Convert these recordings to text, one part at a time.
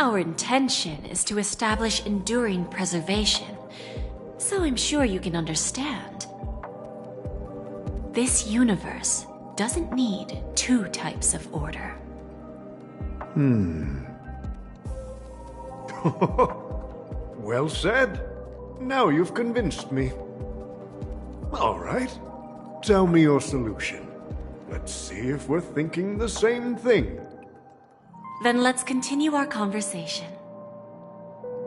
Our intention is to establish enduring preservation, so I'm sure you can understand. This universe doesn't need two types of order. Well said. Now you've convinced me. All right. Tell me your solution. Let's see if we're thinking the same thing. Then let's continue our conversation.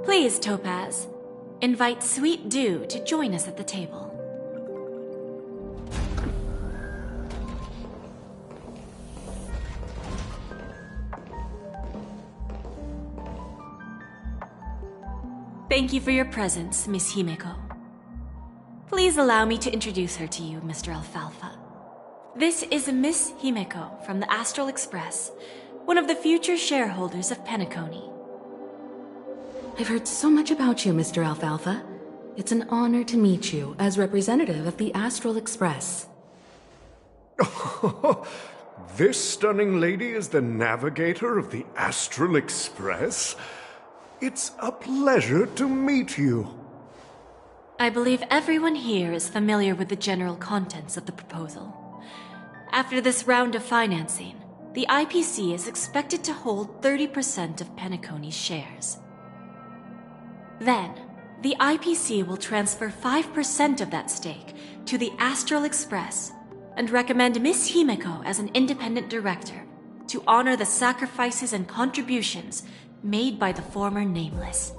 Please, Topaz, invite Sweet Dew to join us at the table. Thank you for your presence, Miss Himeko. Please allow me to introduce her to you, Mr. Alfalfa. This is Miss Himeko from the Astral Express, one of the future shareholders of Penaconey. I've heard so much about you, Mr. Alfalfa. It's an honor to meet you as representative of the Astral Express. This stunning lady is the navigator of the Astral Express? It's a pleasure to meet you. I believe everyone here is familiar with the general contents of the proposal. After this round of financing, the IPC is expected to hold 30% of Penaconey's shares. Then, the IPC will transfer 5% of that stake to the Astral Express and recommend Miss Himeko as an independent director to honor the sacrifices and contributions made by the former Nameless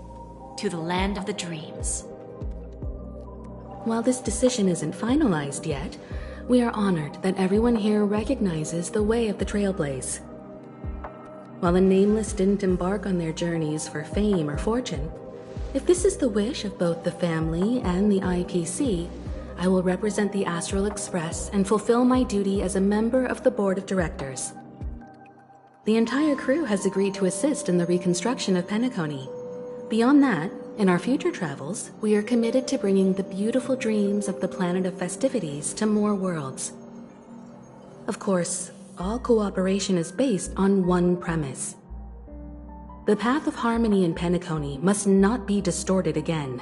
to the land of the dreams. While this decision isn't finalized yet, we are honored that everyone here recognizes the way of the trailblaze. While the Nameless didn't embark on their journeys for fame or fortune, if this is the wish of both the family and the IPC, I will represent the Astral Express and fulfill my duty as a member of the board of directors. The entire crew has agreed to assist in the reconstruction of Penaconey. Beyond that, in our future travels, we are committed to bringing the beautiful dreams of the planet of festivities to more worlds. Of course, all cooperation is based on one premise. The path of harmony in Penaconey must not be distorted again,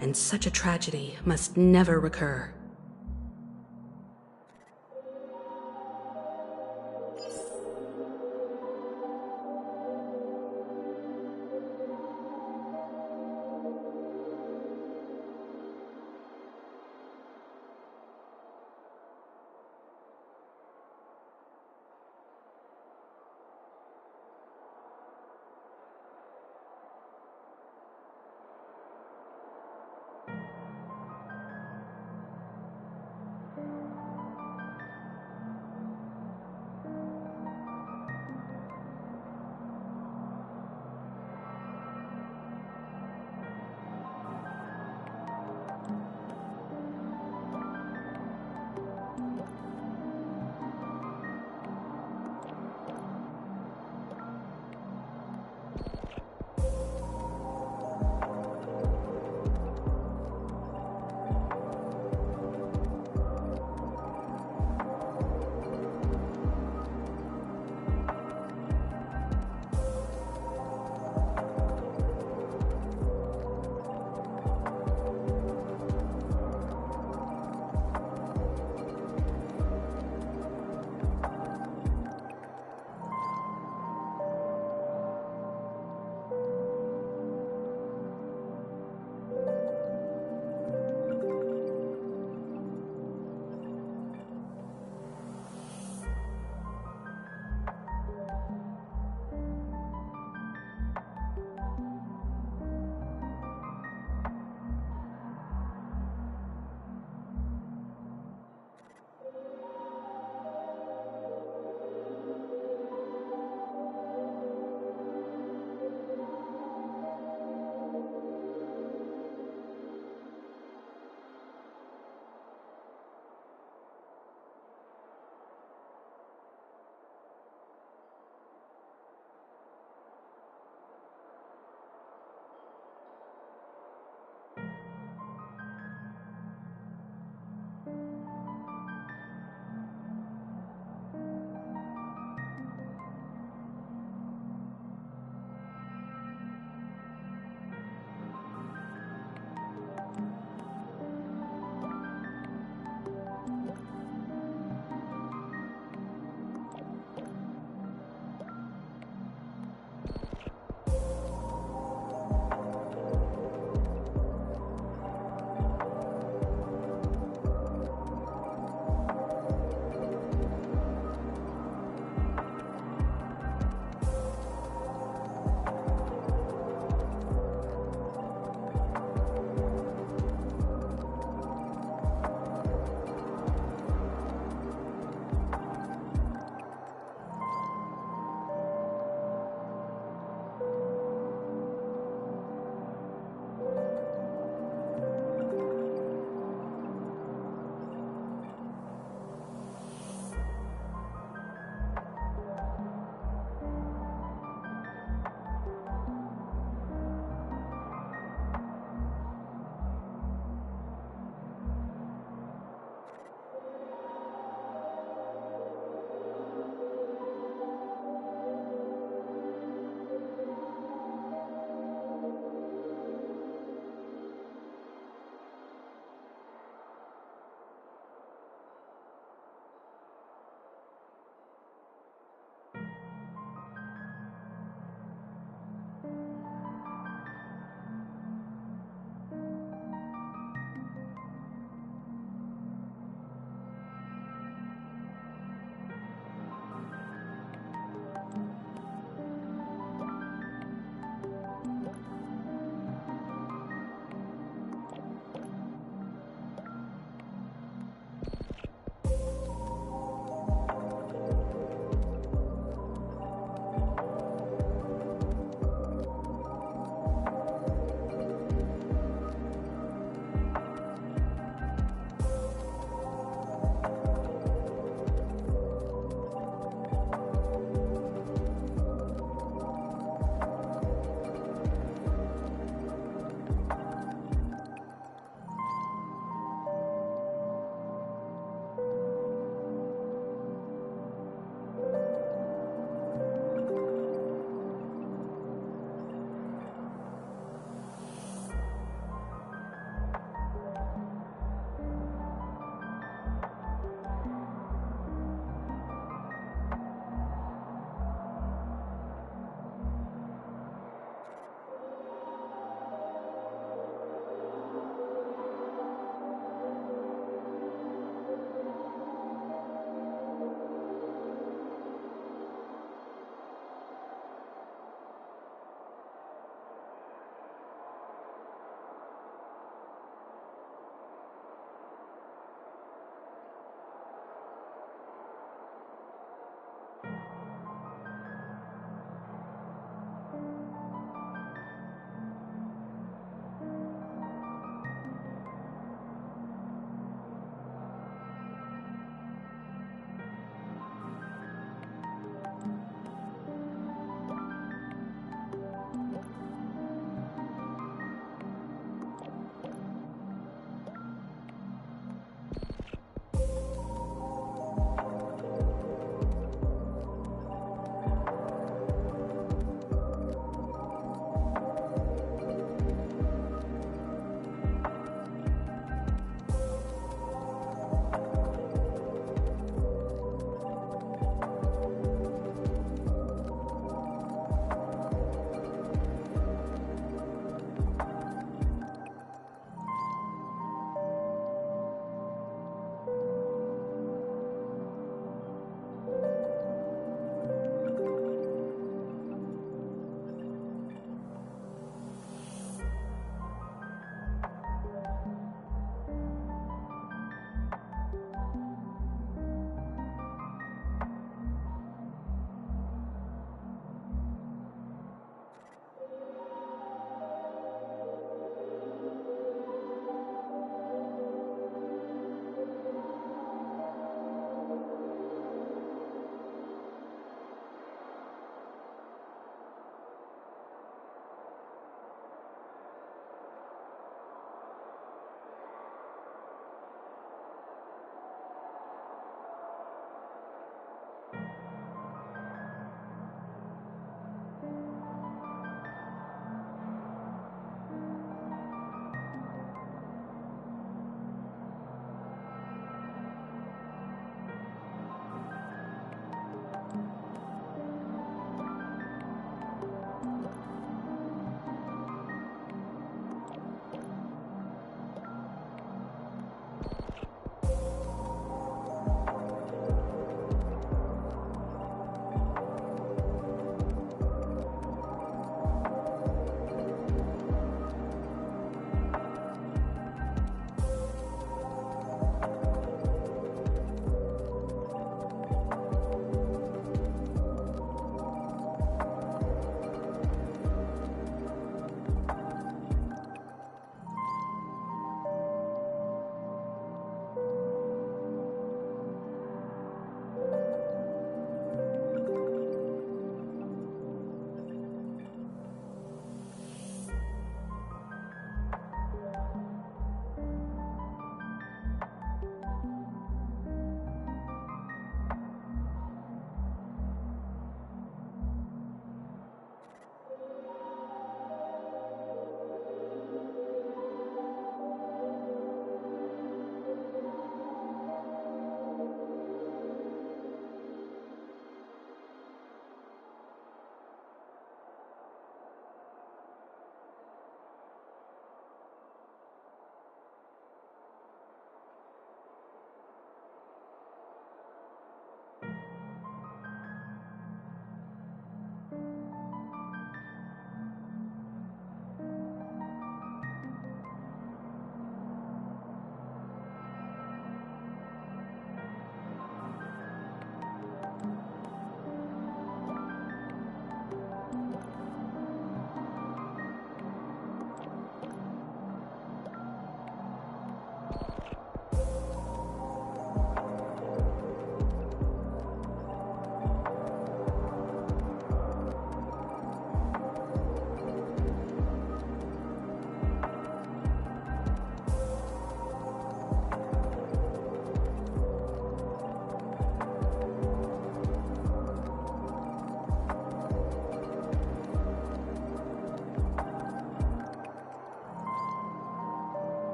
and such a tragedy must never recur.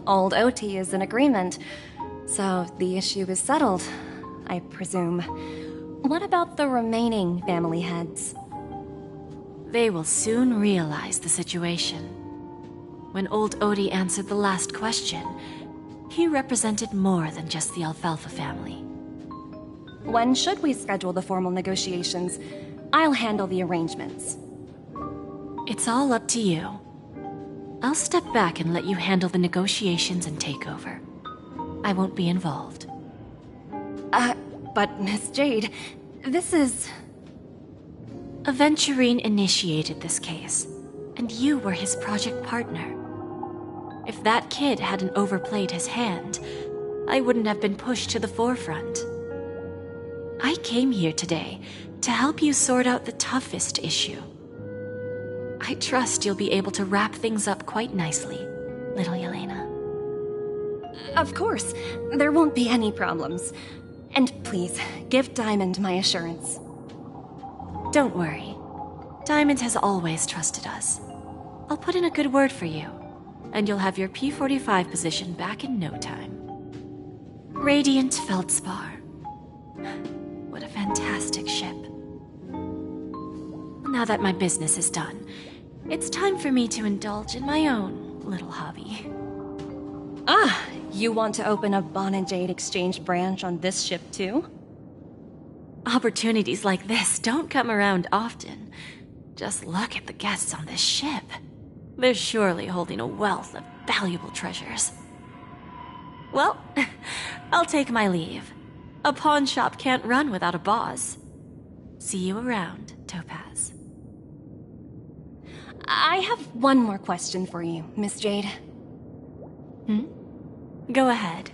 Old OT is in agreement, so the issue is settled, I presume. What about the remaining family heads? They will soon realize the situation. When old Odie answered the last question, he represented more than just the Alfalfa family. When should we schedule the formal negotiations? I'll handle the arrangements. It's all up to you. I'll step back and let you handle the negotiations and takeover. I won't be involved. But Miss Jade, this is... Aventurine initiated this case, and you were his project partner. If that kid hadn't overplayed his hand, I wouldn't have been pushed to the forefront. I came here today to help you sort out the toughest issue. I trust you'll be able to wrap things up quite nicely, little Yelena. Of course, there won't be any problems. And please, give Diamond my assurance. Don't worry. Diamond has always trusted us. I'll put in a good word for you, and you'll have your P-45 position back in no time. Radiant Feldspar. What a fantastic ship. Now that my business is done, it's time for me to indulge in my own little hobby. Ah, you want to open a Bon and Jade exchange branch on this ship too? Opportunities like this don't come around often. Just look at the guests on this ship. They're surely holding a wealth of valuable treasures. Well, I'll take my leave. A pawn shop can't run without a boss. See you around, Topaz. I have one more question for you, Miss Jade. Go ahead.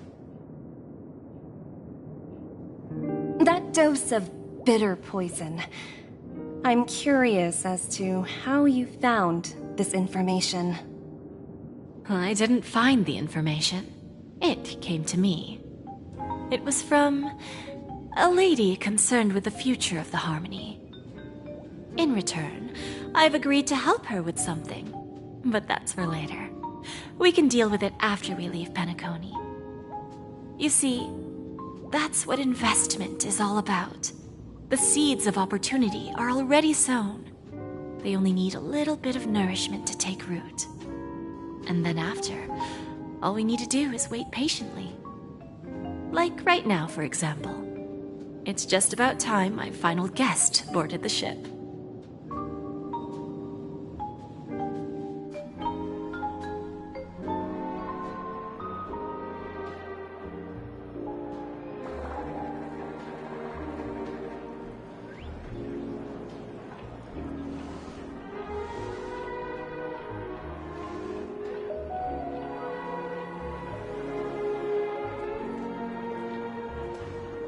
That dose of bitter poison. I'm curious as to how you found this information. I didn't find the information. It came to me. It was from a lady concerned with the future of the Harmony. In return, I've agreed to help her with something, but that's for later. We can deal with it after we leave Penaconey. You see, that's what investment is all about. The seeds of opportunity are already sown. They only need a little bit of nourishment to take root. And then after, all we need to do is wait patiently. Like right now, for example. It's just about time my final guest boarded the ship.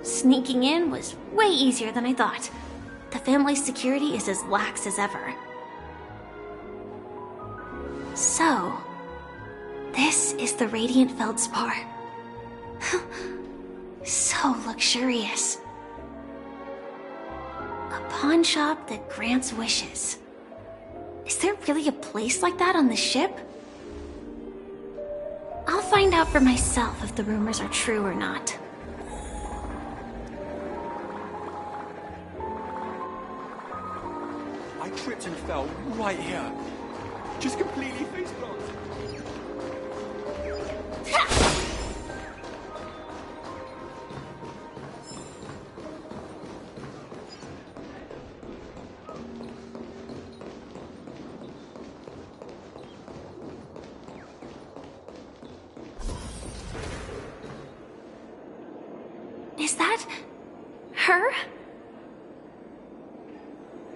Sneaking in was way easier than I thought. The family's security is as lax as ever. So, this is the Radiant Feldspar. So luxurious. A pawn shop that grants wishes. Is there really a place like that on the ship? I'll find out for myself if the rumors are true or not. I tripped and fell right here. Just completely face planted. Is that her?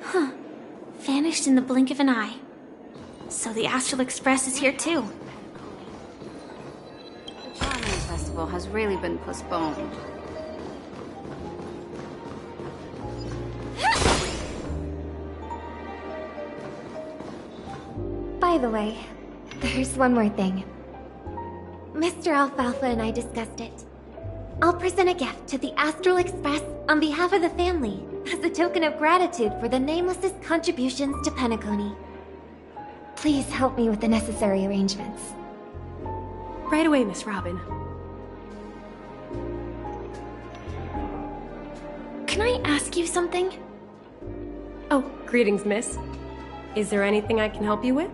Huh. Vanished in the blink of an eye. So the Astral Express is here too. The Charming Festival has really been postponed. By the way, there's one more thing. Mr. Alfalfa and I discussed it. I'll present a gift to the Astral Express on behalf of the family as a token of gratitude for the Nameless's contributions to Penaconey. Please help me with the necessary arrangements. Right away, Miss Robin. Can I ask you something? Oh, greetings, miss. Is there anything I can help you with?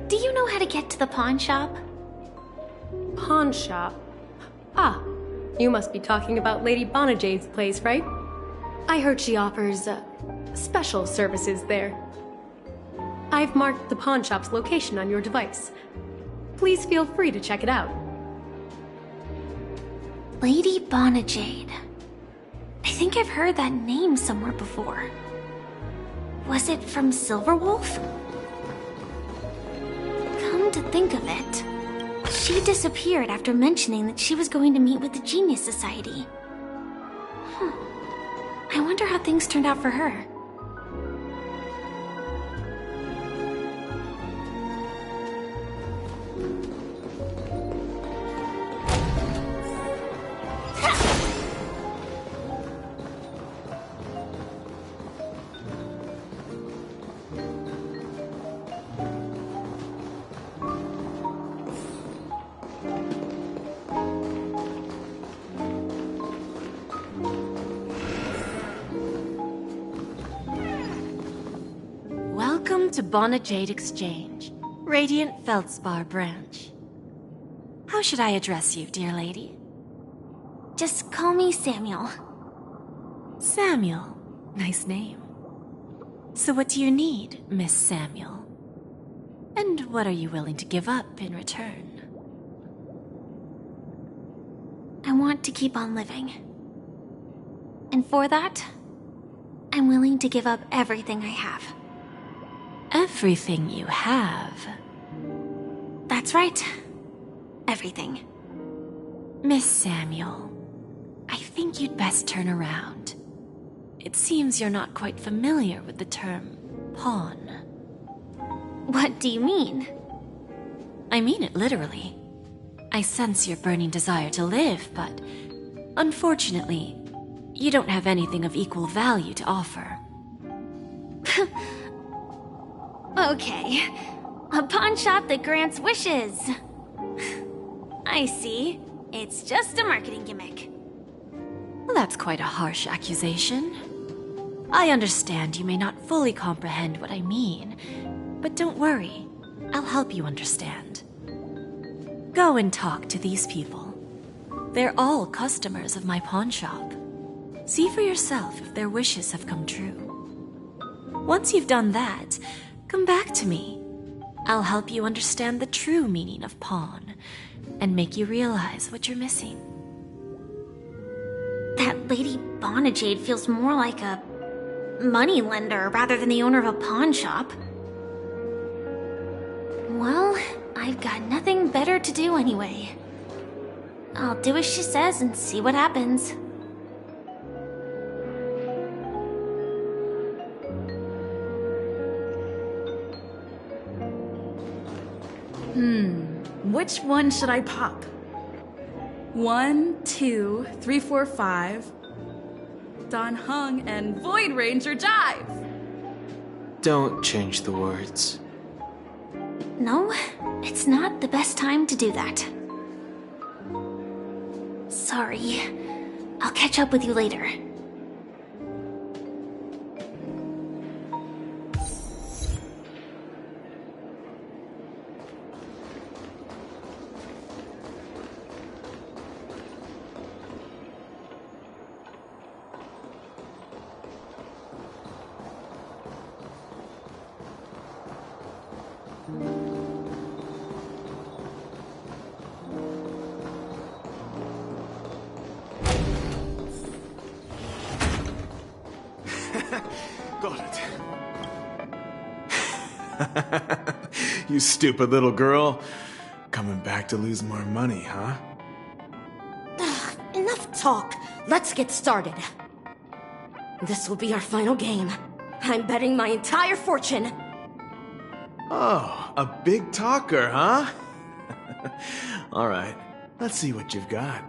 Do you know how to get to the pawn shop? Pawn shop? Ah, you must be talking about Lady Bonajade's place, right? I heard she offers, special services there. I've marked the pawn shop's location on your device. Please feel free to check it out. Lady Bonajade. I think I've heard that name somewhere before. Was it from Silverwolf? Come to think of it, she disappeared after mentioning that she was going to meet with the Genius Society. I wonder how things turned out for her. Welcome to Bonajade Exchange, Radiant Feldspar branch. How should I address you, dear lady? Just call me Samuel. Samuel. Nice name. So what do you need, Miss Samuel? And what are you willing to give up in return? I want to keep on living. And for that, I'm willing to give up everything I have. Everything you have? That's right. Everything. Miss Samuel, I think you'd best turn around. It seems you're not quite familiar with the term pawn. What do you mean? I mean it literally. I sense your burning desire to live, but unfortunately, you don't have anything of equal value to offer. Okay. A pawn shop that grants wishes. I see. It's just a marketing gimmick. Well, that's quite a harsh accusation. I understand you may not fully comprehend what I mean, but don't worry. I'll help you understand. Go and talk to these people. They're all customers of my pawn shop. See for yourself if their wishes have come true. Once you've done that, come back to me. I'll help you understand the true meaning of pawn and make you realize what you're missing. That Lady Bonajade feels more like a money lender rather than the owner of a pawn shop. Well, I've got nothing better to do anyway. I'll do as she says and see what happens. Which one should I pop? 1, 2, 3, 4, 5. Don Hung and Void Ranger Jive! Don't change the words. No, it's not the best time to do that. Sorry. I'll catch up with you later. Got it. You stupid little girl. Coming back to lose more money, huh? Enough talk. Let's get started. This will be our final game. I'm betting my entire fortune. Oh, a big talker, huh? All right, let's see what you've got.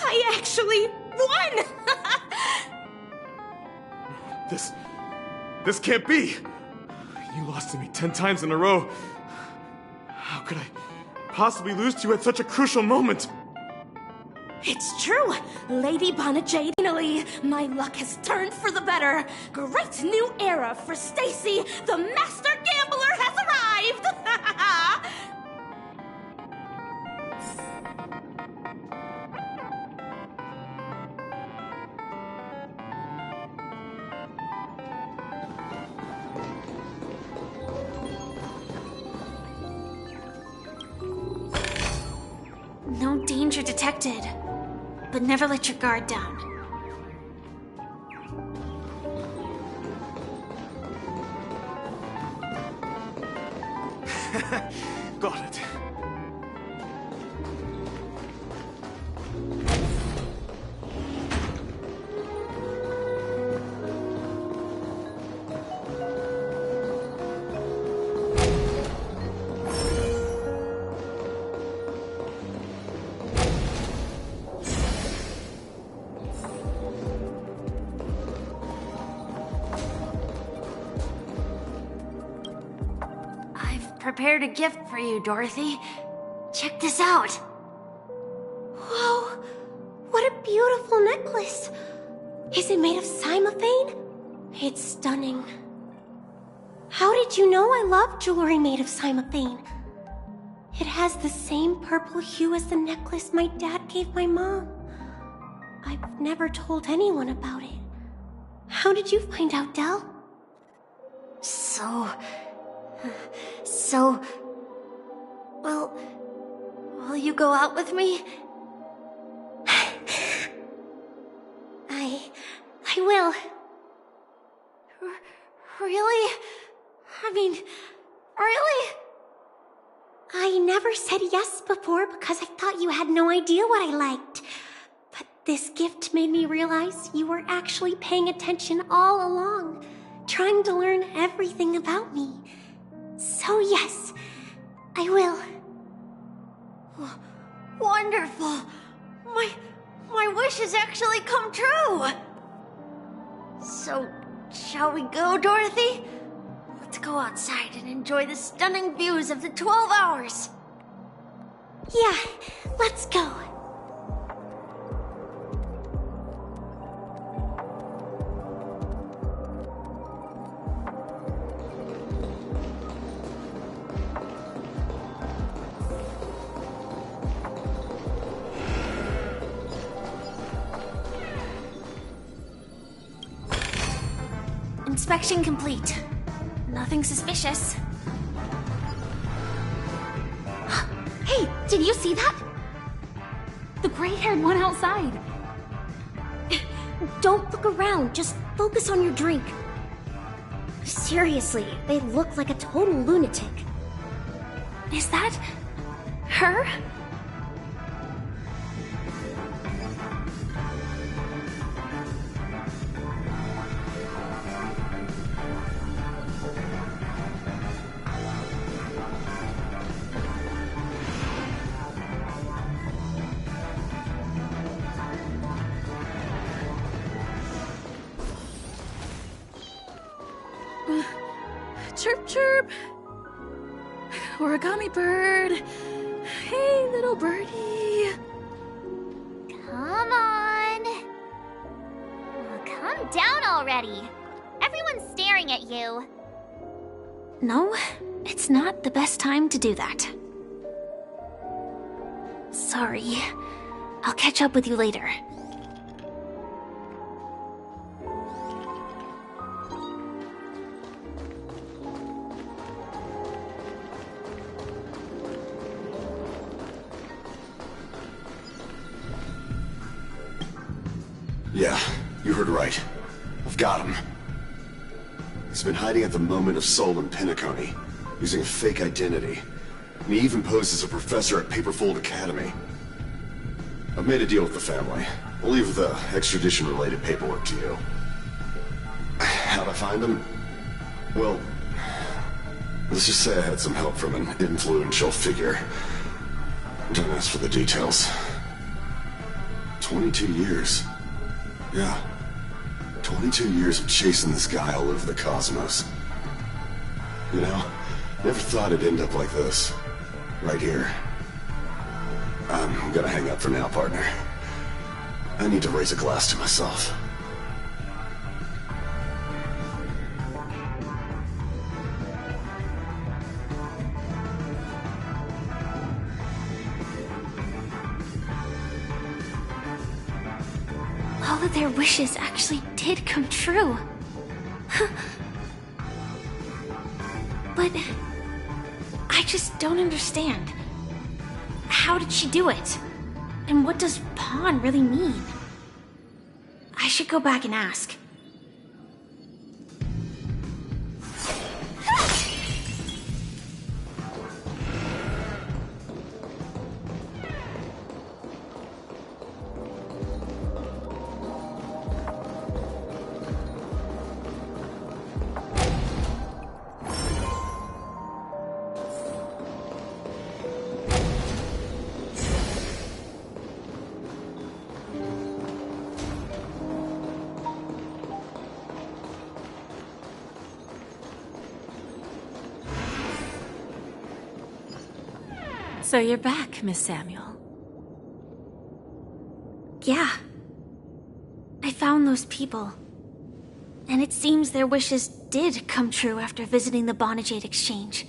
I actually won! This can't be! You lost to me 10 times in a row. How could I possibly lose to you at such a crucial moment? It's true! Lady Bonajade, finally, my luck has turned for the better. Great new era for Stacy. The master gambler has arrived! No danger detected. But never let your guard down. Got it. Prepared a gift for you, Dorothy. Check this out. Whoa! What a beautiful necklace! Is it made of cymophane? It's stunning. How did you know I love jewelry made of cymophane? It has the same purple hue as the necklace my dad gave my mom. I've never told anyone about it. How did you find out, Del? Well, will you go out with me? I will. Really? I mean, really? I never said yes before because I thought you had no idea what I liked. But this gift made me realize you were actually paying attention all along, trying to learn everything about me. So yes, I will. Wonderful! My wish has actually come true! So, shall we go, Dorothy? Let's go outside and enjoy the stunning views of the 12 hours! Yeah, let's go. Inspection complete. Nothing suspicious. Hey, did you see that? The gray-haired one outside. Don't look around, just focus on your drink. Seriously, they look like a total lunatic. Is that her? Chirp, chirp. Origami bird. Hey, little birdie. down already. Everyone's staring at you. No, it's not the best time to do that. Sorry. I'll catch up with you later. Yeah, you heard right. I've got him. He's been hiding at the Moment of Soul in Penaconey, using a fake identity. And he even posed as a professor at Paperfold Academy. I've made a deal with the family. I'll leave the extradition-related paperwork to you. How'd I find him? Well, let's just say I had some help from an influential figure. Don't ask for the details. 22 years. Yeah. 22 years of chasing this guy all over the cosmos. You know, never thought it'd end up like this. Right here. I'm gonna hang up for now, partner. I need to raise a glass to myself. All of their wishes actually did come true. But I just don't understand. How did she do it? And what does pawn really mean? I should go back and ask. So you're back, Miss Samuel. Yeah. I found those people. And it seems their wishes did come true after visiting the Bonajade Exchange.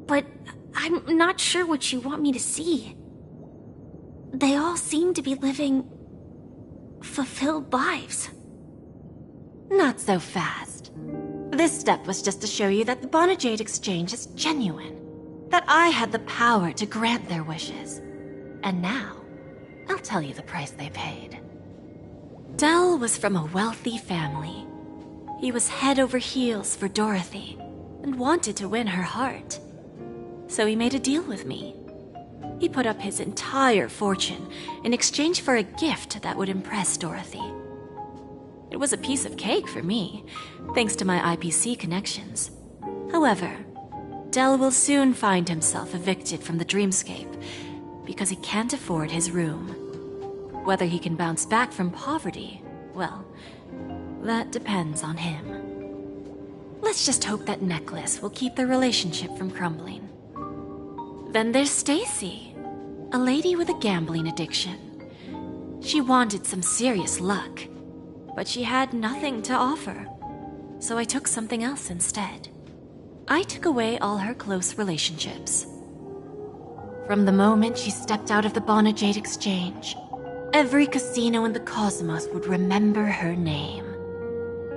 But I'm not sure what you want me to see. They all seem to be living fulfilled lives. Not so fast. This step was just to show you that the Bonajade Exchange is genuine. That I had the power to grant their wishes. And now, I'll tell you the price they paid. Dell was from a wealthy family. He was head over heels for Dorothy, and wanted to win her heart. So he made a deal with me. He put up his entire fortune in exchange for a gift that would impress Dorothy. It was a piece of cake for me, thanks to my IPC connections. However, Dell will soon find himself evicted from the dreamscape because he can't afford his room. Whether he can bounce back from poverty, well, that depends on him. Let's just hope that necklace will keep their relationship from crumbling. Then there's Stacy, a lady with a gambling addiction. She wanted some serious luck, but she had nothing to offer, so I took something else instead. I took away all her close relationships. From the moment she stepped out of the Bonajade Exchange, every casino in the cosmos would remember her name.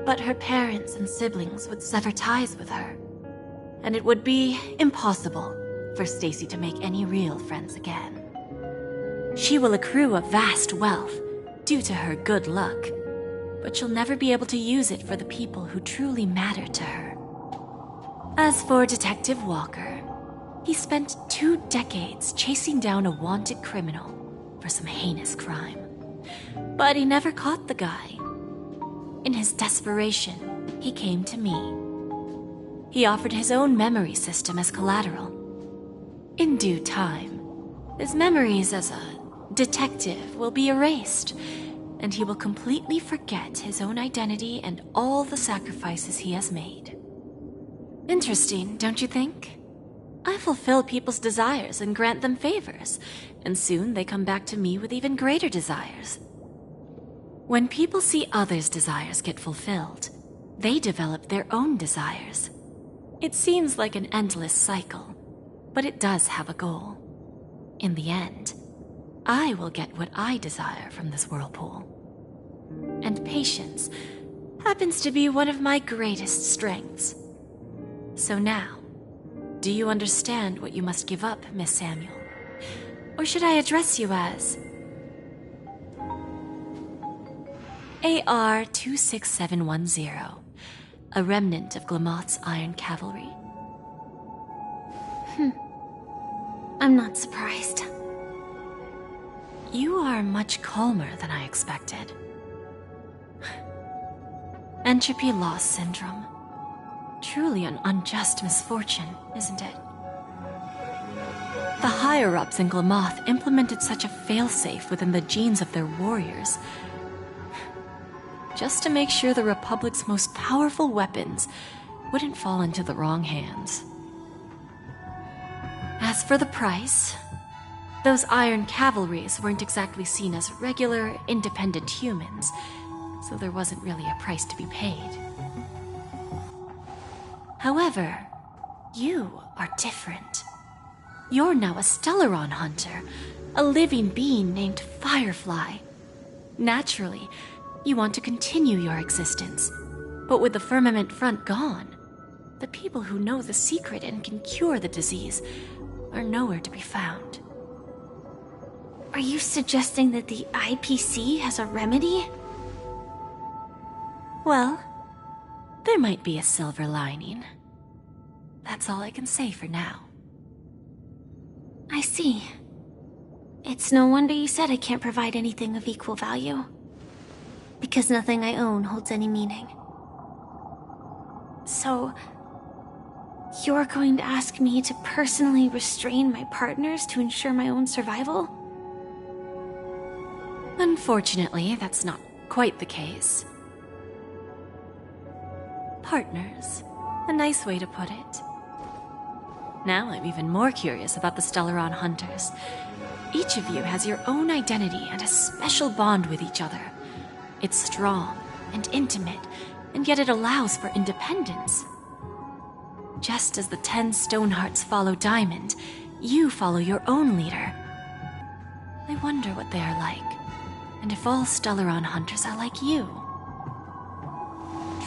But her parents and siblings would sever ties with her, and it would be impossible for Stacy to make any real friends again. She will accrue a vast wealth due to her good luck, but she'll never be able to use it for the people who truly matter to her. As for Detective Walker, he spent 2 decades chasing down a wanted criminal for some heinous crime. But he never caught the guy. In his desperation, he came to me. He offered his own memory system as collateral. In due time, his memories as a detective will be erased, and he will completely forget his own identity and all the sacrifices he has made. Interesting, don't you think? I fulfill people's desires and grant them favors, and soon they come back to me with even greater desires. When people see others' desires get fulfilled, they develop their own desires. It seems like an endless cycle, but it does have a goal. In the end, I will get what I desire from this whirlpool. And patience happens to be one of my greatest strengths. So now, do you understand what you must give up, Miss Samuel? Or should I address you as AR-26710, a remnant of Glamoth's Iron Cavalry? I'm not surprised. You are much calmer than I expected. Entropy loss syndrome. Truly an unjust misfortune, isn't it? The higher-ups in Glamoth implemented such a failsafe within the genes of their warriors, just to make sure the Republic's most powerful weapons wouldn't fall into the wrong hands. As for the price, those Iron Cavalries weren't exactly seen as regular, independent humans, so there wasn't really a price to be paid. However, you are different. You're now a Stellaron hunter, a living being named Firefly. Naturally, you want to continue your existence, but with the Firmament Front gone, the people who know the secret and can cure the disease are nowhere to be found. Are you suggesting that the IPC has a remedy? Well, there might be a silver lining. That's all I can say for now. I see. It's no wonder you said I can't provide anything of equal value. Because nothing I own holds any meaning. So, you're going to ask me to personally restrain my partners to ensure my own survival? Unfortunately, that's not quite the case. Partners. A nice way to put it. Now I'm even more curious about the Stellaron Hunters. Each of you has your own identity and a special bond with each other. It's strong and intimate, and yet it allows for independence. Just as the 10 Stonehearts follow Diamond, you follow your own leader. I wonder what they are like, and if all Stellaron Hunters are like you.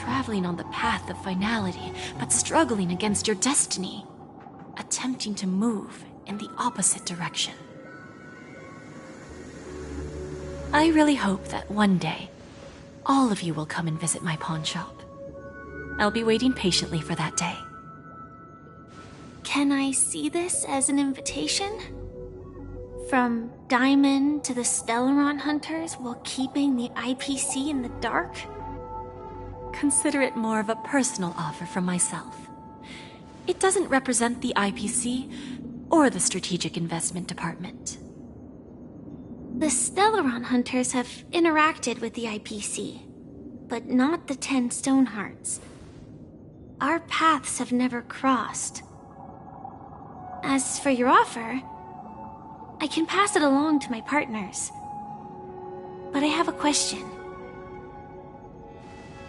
Traveling on the path of finality, but struggling against your destiny. Attempting to move in the opposite direction. I really hope that one day, all of you will come and visit my pawn shop. I'll be waiting patiently for that day. Can I see this as an invitation? From Diamond to the Stellaron Hunters while keeping the IPC in the dark? Consider it more of a personal offer from myself. It doesn't represent the IPC or the Strategic Investment Department. The Stellaron Hunters have interacted with the IPC, but not the 10 Stonehearts. Our paths have never crossed. As for your offer, I can pass it along to my partners. But I have a question.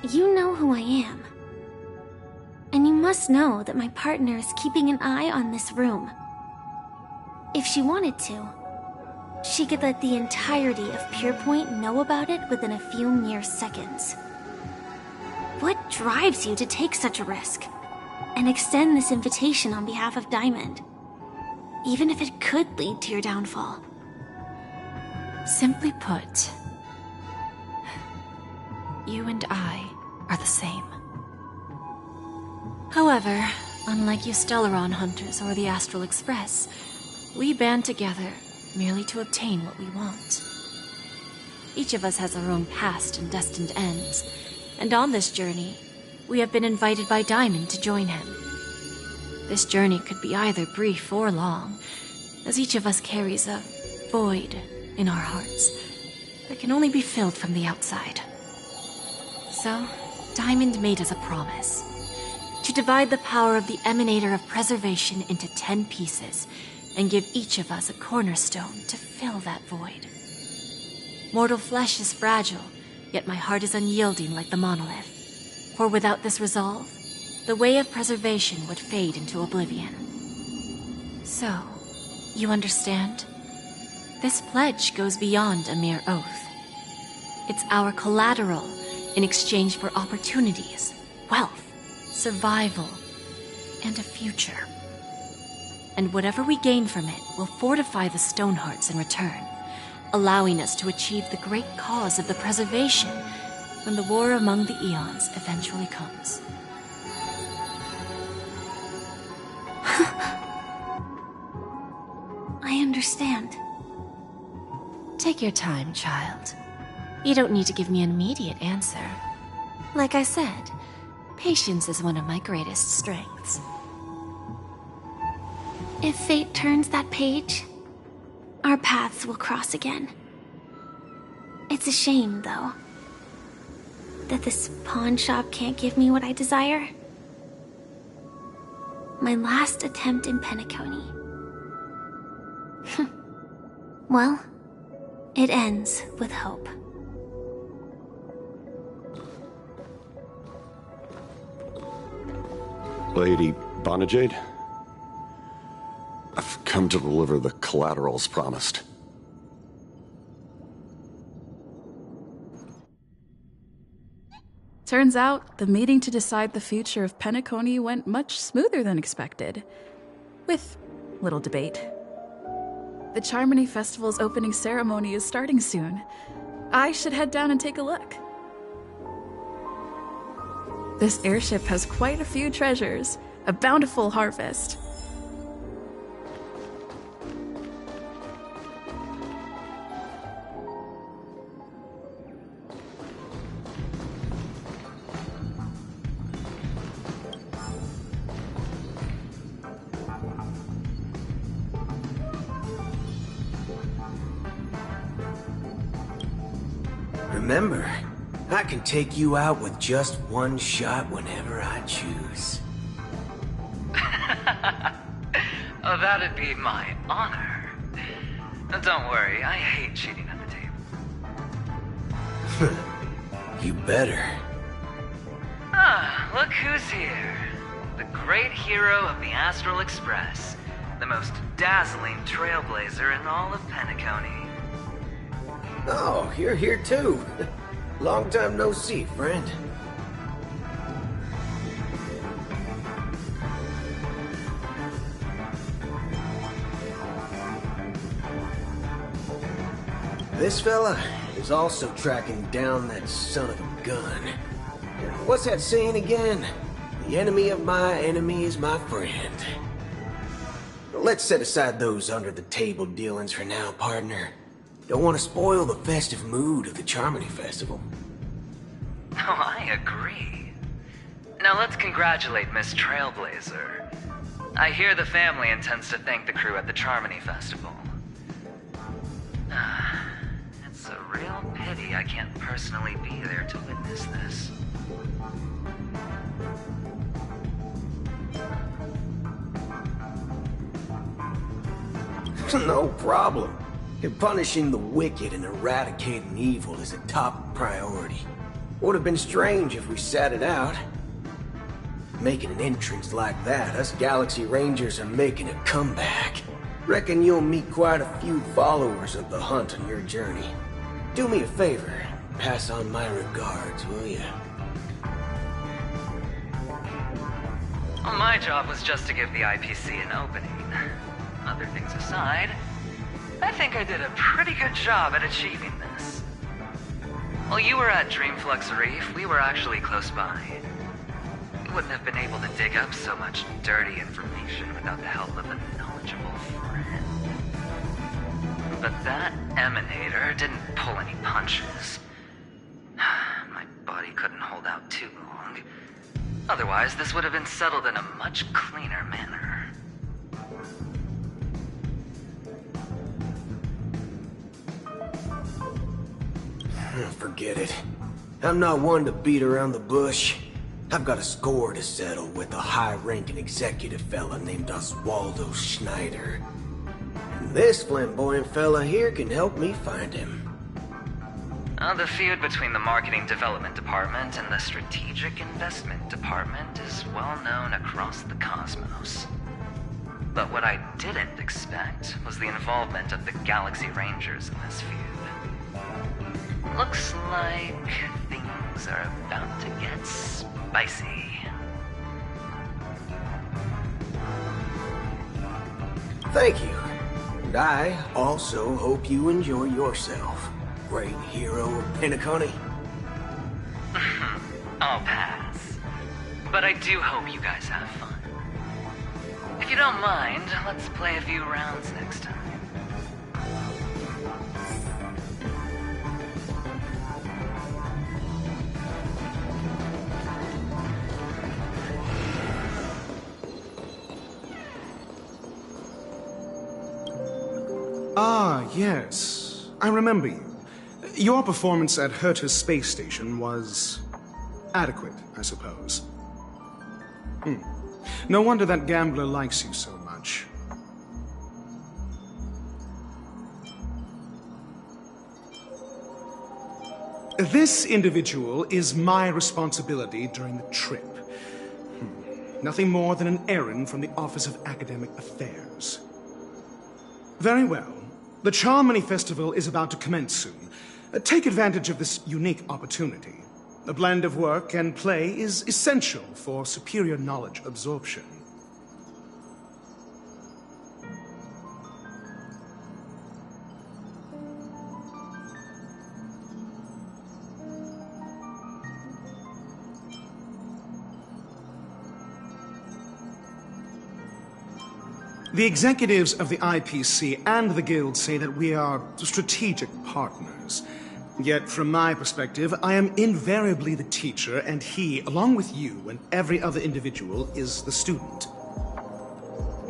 You know who I am. And you must know that my partner is keeping an eye on this room. If she wanted to, she could let the entirety of Purepoint know about it within a few mere seconds. What drives you to take such a risk and extend this invitation on behalf of Diamond, even if it could lead to your downfall? Simply put, you and I are the same. However, unlike you Stellaron Hunters or the Astral Express, we band together merely to obtain what we want. Each of us has our own past and destined ends, and on this journey, we have been invited by Diamond to join him. This journey could be either brief or long, as each of us carries a void in our hearts that can only be filled from the outside. So, Diamond made us a promise to divide the power of the Emanator of Preservation into 10 pieces and give each of us a cornerstone to fill that void. Mortal flesh is fragile, Yet my heart is unyielding like the monolith. For without this resolve, the way of preservation would fade into oblivion. So, you understand? This pledge goes beyond a mere oath. It's our collateral in exchange for opportunities, wealth, survival, and a future. And whatever we gain from it will fortify the Stonehearts in return, allowing us to achieve the great cause of the preservation when the war among the eons eventually comes. I understand. Take your time, child. You don't need to give me an immediate answer. Like I said, patience is one of my greatest strengths. If fate turns that page, our paths will cross again. It's a shame, though, that this pawn shop can't give me what I desire. My last attempt in Penaconey. Well, it ends with hope. Lady Bonajade? I've come to deliver the collaterals promised. Turns out, the meeting to decide the future of Penaconey went much smoother than expected. With little debate. The Charmony Festival's opening ceremony is starting soon. I should head down and take a look. This airship has quite a few treasures, a bountiful harvest. Remember, I can take you out with just one shot whenever I choose. Oh, that'd be my honor. Don't worry, I hate cheating at the table. You better. Ah, look who's here. The great hero of the Astral Express. The most dazzling trailblazer in all of Penaconey. Oh, you're here too. Long time no see, friend. This fella is also tracking down that son of a gun. What's that saying again? The enemy of my enemy is my friend. Let's set aside those under-the-table dealings for now, partner. Don't want to spoil the festive mood of the Charmony Festival. Oh, I agree. Now let's congratulate Miss Trailblazer. I hear the family intends to thank the crew at the Charmony Festival. It's a real pity I can't personally be there to witness this. No problem. Punishing the wicked and eradicating evil is a top priority. Would have been strange if we sat it out. Making an entrance like that, us Galaxy Rangers are making a comeback. Reckon you'll meet quite a few followers of the hunt on your journey. Do me a favor, pass on my regards, will you? Well, my job was just to give the IPC an opening. Other things aside, I think I did a pretty good job at achieving this. While you were at Dreamflux Reef, we were actually close by. We wouldn't have been able to dig up so much dirty information without the help of a knowledgeable friend. But that emanator didn't pull any punches. My body couldn't hold out too long. Otherwise, this would have been settled in a much cleaner manner. Forget it. I'm not one to beat around the bush. I've got a score to settle with a high-ranking executive fella named Oswaldo The feud between the Marketing Development Department and the Strategic Investment Department is well known across the cosmos. But what I didn't expect was the involvement of the Galaxy Rangers in this feud. Looks like things are about to get spicy. Thank you. And I also hope you enjoy yourself, great hero of Penaconey. I'll pass. But I do hope you guys have fun. If you don't mind, let's play a few rounds next time. Ah, yes. I remember you. Your performance at Herta's space station was adequate, I suppose. No wonder that gambler likes you so much. This individual is my responsibility during the trip. Nothing more than an errand from the Office of Academic Affairs. Very well. The Charmony Festival is about to commence soon. Take advantage of this unique opportunity. A blend of work and play is essential for superior knowledge absorption. The executives of the IPC and the Guild say that we are strategic partners. Yet, from my perspective, I am invariably the teacher, and he, along with you and every other individual, is the student.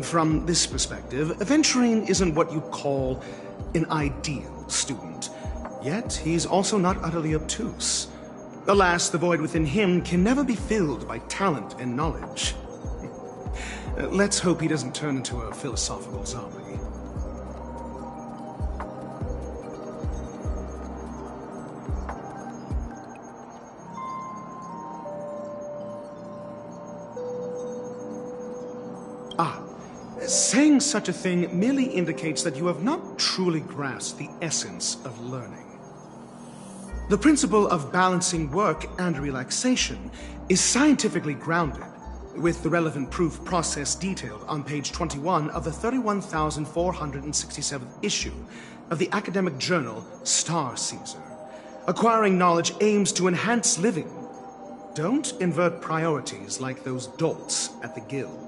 From this perspective, Aventurine isn't what you'd call an ideal student. Yet, he's also not utterly obtuse. Alas, the void within him can never be filled by talent and knowledge. Let's hope he doesn't turn into a philosophical zombie. Saying such a thing merely indicates that you have not truly grasped the essence of learning. The principle of balancing work and relaxation is scientifically grounded, with the relevant proof process detailed on page 21 of the 31,467th issue of the academic journal Star Caesar. Acquiring knowledge aims to enhance living. Don't invert priorities like those dolts at the Guild.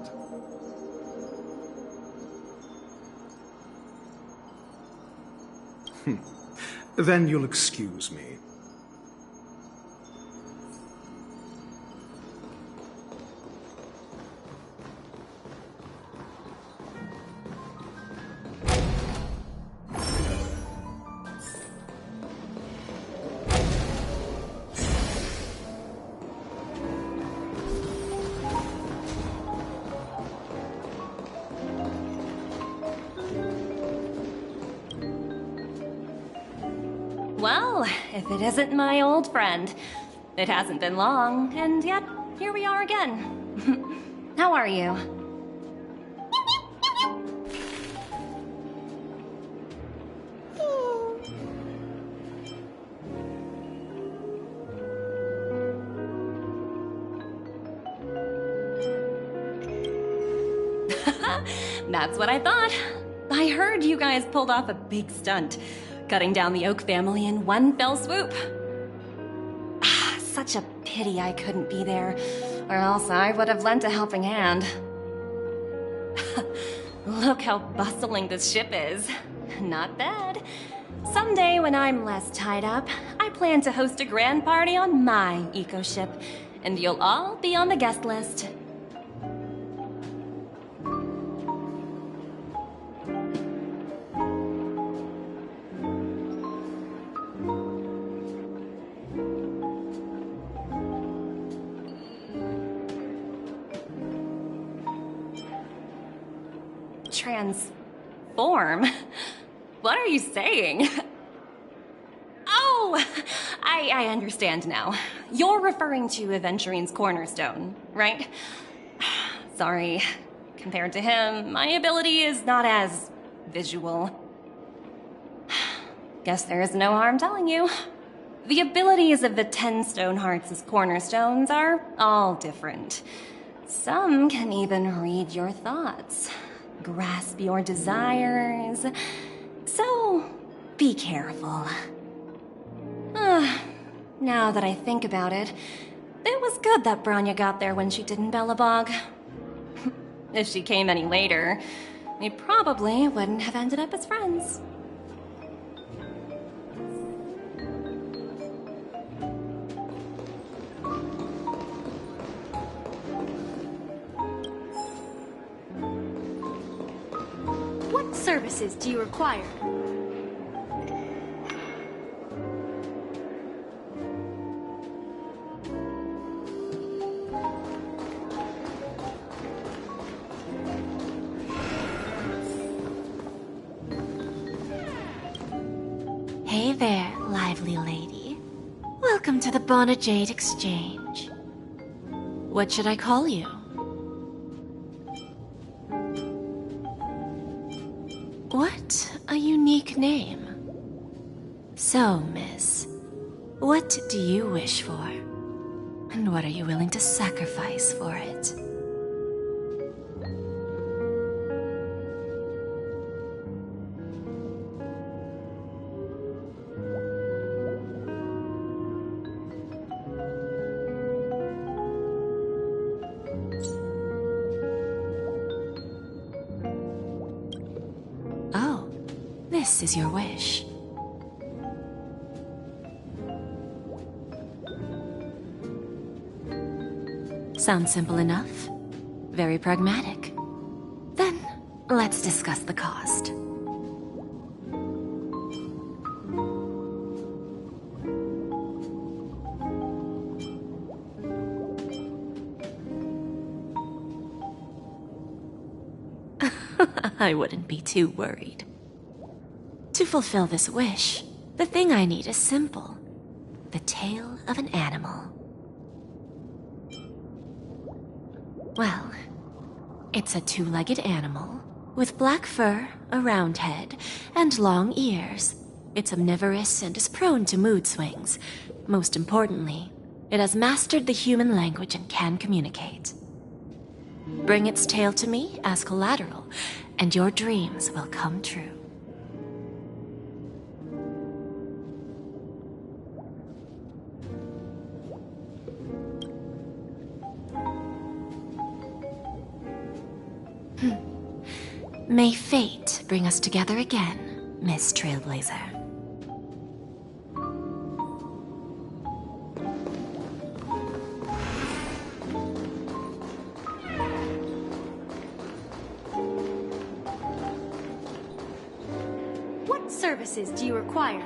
Then you'll excuse me. Well, if it isn't my old friend. It hasn't been long, and yet, here we are again. How are you? That's what I thought. I heard you guys pulled off a big stunt, cutting down the Oak family in one fell swoop. Such a pity I couldn't be there, or else I would have lent a helping hand. Look how bustling this ship is. Not bad. Someday when I'm less tied up, I plan to host a grand party on my eco-ship, and you'll all be on the guest list. Transform? What are you saying? Oh, Oh, I understand now. You're referring to Aventurine's cornerstone, right? Sorry. Compared to him, my ability is not as visual. Guess there is no harm telling you. The abilities of the 10 Stonehearts' cornerstones are all different. Some can even read your thoughts, grasp your desires. So, be careful. Now that I think about it, it was good that Branya got there when she did in Bellabog. If she came any later, we probably wouldn't have ended up as friends. What services do you require? Hey there, lively lady. Welcome to the Bonajade Exchange. What should I call you? What a unique name. So, miss, what do you wish for? And what are you willing to sacrifice for it? Oh, this is your wish. Sounds simple enough. Very pragmatic. Then, let's discuss the cost. I wouldn't be too worried. To fulfill this wish, the thing I need is simple. The tail of an animal. Well, it's a two-legged animal with black fur, a round head, and long ears. It's omnivorous and is prone to mood swings. Most importantly, it has mastered the human language and can communicate. Bring its tail to me as collateral, and your dreams will come true. May fate bring us together again, Miss Trailblazer. What services do you require?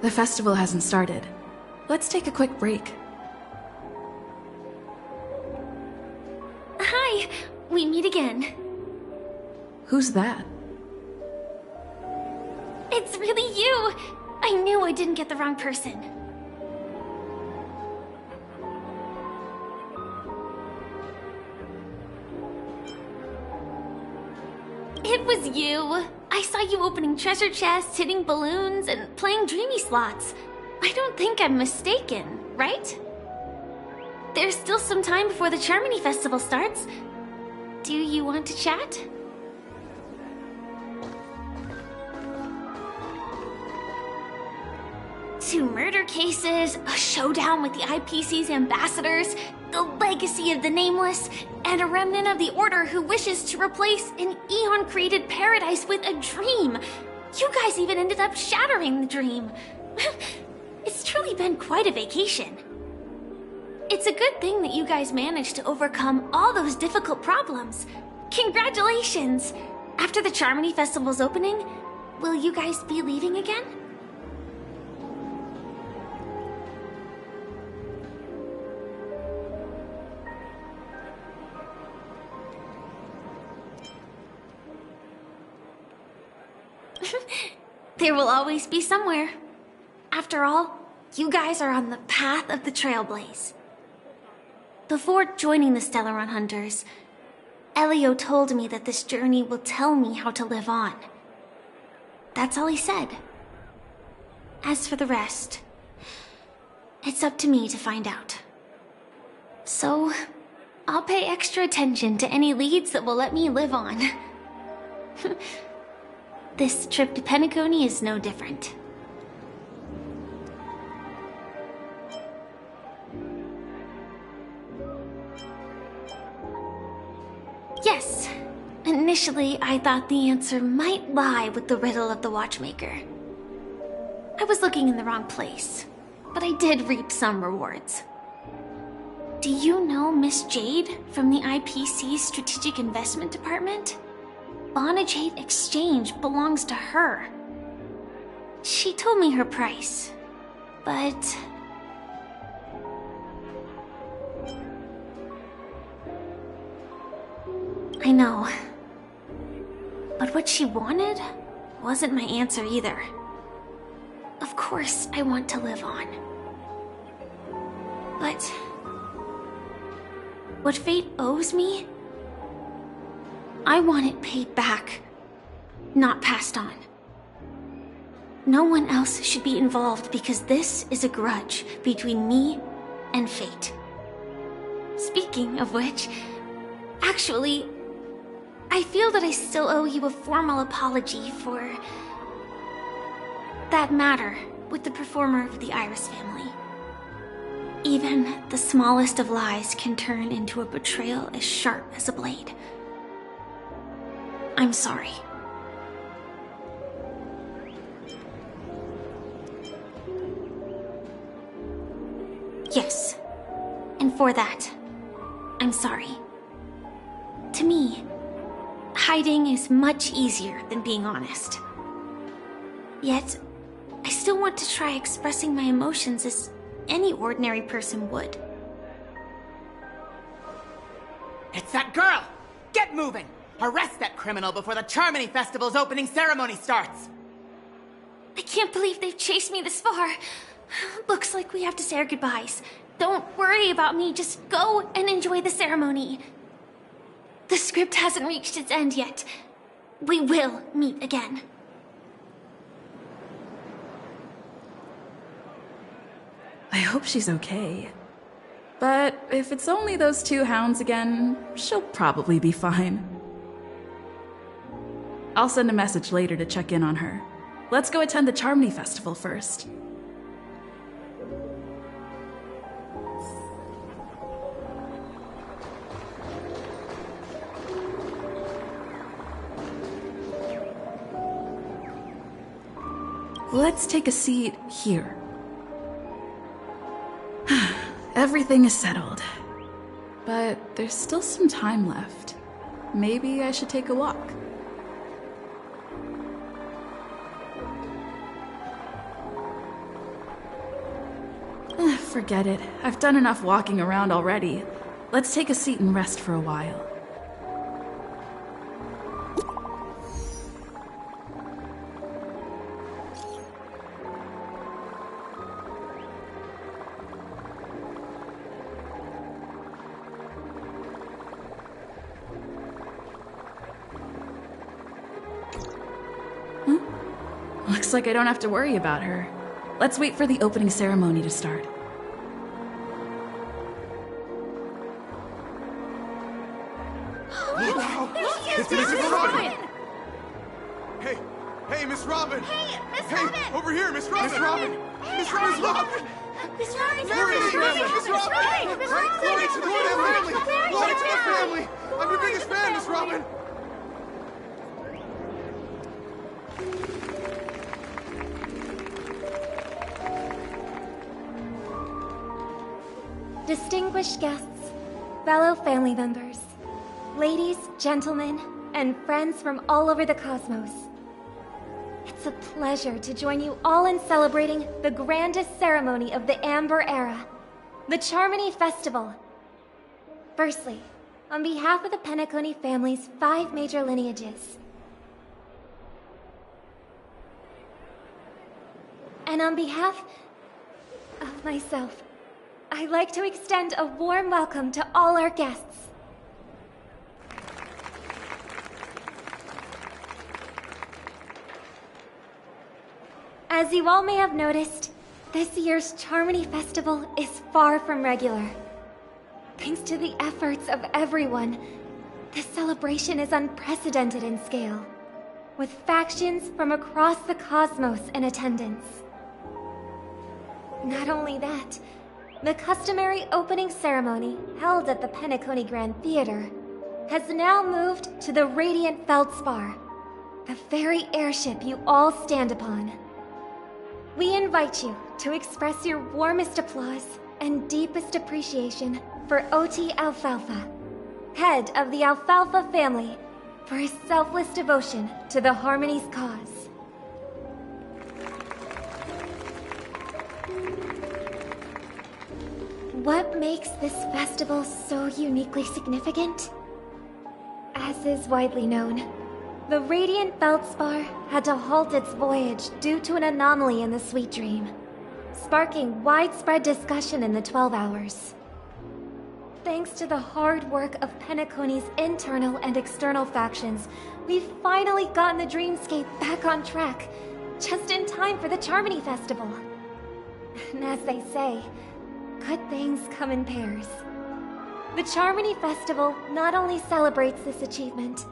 The festival hasn't started. Let's take a quick break. Hi, we meet again. Who's that? It's really you! I knew I didn't get the wrong person. It was you. I saw you opening treasure chests, hitting balloons, and playing dreamy slots. I don't think I'm mistaken, right? There's still some time before the Charmony Festival starts. Do you want to chat? Two murder cases, a showdown with the IPC's ambassadors, the legacy of the Nameless, and a remnant of the Order who wishes to replace an Eon-created paradise with a dream. You guys even ended up shattering the dream. It's truly been quite a vacation. It's a good thing that you guys managed to overcome all those difficult problems. Congratulations! After the Charmony Festival's opening, will you guys be leaving again? There will always be somewhere. After all, you guys are on the path of the trailblaze. Before joining the Stellaron Hunters, Elio told me that this journey will tell me how to live on. That's all he said. As for the rest, it's up to me to find out. So, I'll pay extra attention to any leads that will let me live on. This trip to Penaconey is no different. Yes, initially I thought the answer might lie with the riddle of the watchmaker. I was looking in the wrong place, but I did reap some rewards. Do you know Miss Jade from the IPC's Strategic Investment Department? Bonajade Exchange belongs to her. She told me her price, but... I know. But what she wanted wasn't my answer either. Of course, I want to live on. But... what fate owes me? I want it paid back, not passed on. No one else should be involved because this is a grudge between me and fate. Speaking of which, actually, I feel that I still owe you a formal apology for that matter with the performer of the Iris family. Even the smallest of lies can turn into a betrayal as sharp as a blade. I'm sorry. Yes, and for that, I'm sorry. To me, hiding is much easier than being honest. Yet, I still want to try expressing my emotions as any ordinary person would. It's that girl! Get moving! Arrest that criminal before the Charmony Festival's opening ceremony starts! I can't believe they've chased me this far. Looks like we have to say our goodbyes. Don't worry about me, just go and enjoy the ceremony. The script hasn't reached its end yet. We will meet again. I hope she's okay. But if it's only those two hounds again, she'll probably be fine. I'll send a message later to check in on her. Let's go attend the Charmony Festival first. Let's take a seat here. Everything is settled. But there's still some time left. Maybe I should take a walk. forget it. I've done enough walking around already. Let's take a seat and rest for a while. Looks like I don't have to worry about her. Let's wait for the opening ceremony to start. It's Miss Robin! Hey, Miss Robin! Hey, Miss Robin! Hey, over here, Miss Robin! Miss Robin! Miss Robin! Miss Robin! Glory to the family! Miss Robin! Glory to the family! Glory to the family! I'm your biggest fan, Miss Robin! Distinguished guests, fellow family members, ladies, gentlemen, and friends from all over the cosmos. It's a pleasure to join you all in celebrating the grandest ceremony of the Amber Era, the Charmony Festival. Firstly, on behalf of the Penaconey family's 5 major lineages, and on behalf of myself, I'd like to extend a warm welcome to all our guests. As you all may have noticed, this year's Charmony Festival is far from regular. Thanks to the efforts of everyone, this celebration is unprecedented in scale, with factions from across the cosmos in attendance. Not only that, the customary opening ceremony held at the Penaconey Grand Theater has now moved to the Radiant Feldspar, the very airship you all stand upon. We invite you to express your warmest applause and deepest appreciation for OT Alfalfa, head of the Alfalfa family, for his selfless devotion to the Harmony's cause. What makes this festival so uniquely significant? As is widely known, the Radiant Feldspar had to halt its voyage due to an anomaly in the Sweet Dream, sparking widespread discussion in the 12 hours. Thanks to the hard work of Penaconey's internal and external factions, we've finally gotten the Dreamscape back on track, just in time for the Charmony Festival. And as they say, good things come in pairs. The Charmony Festival not only celebrates this achievement,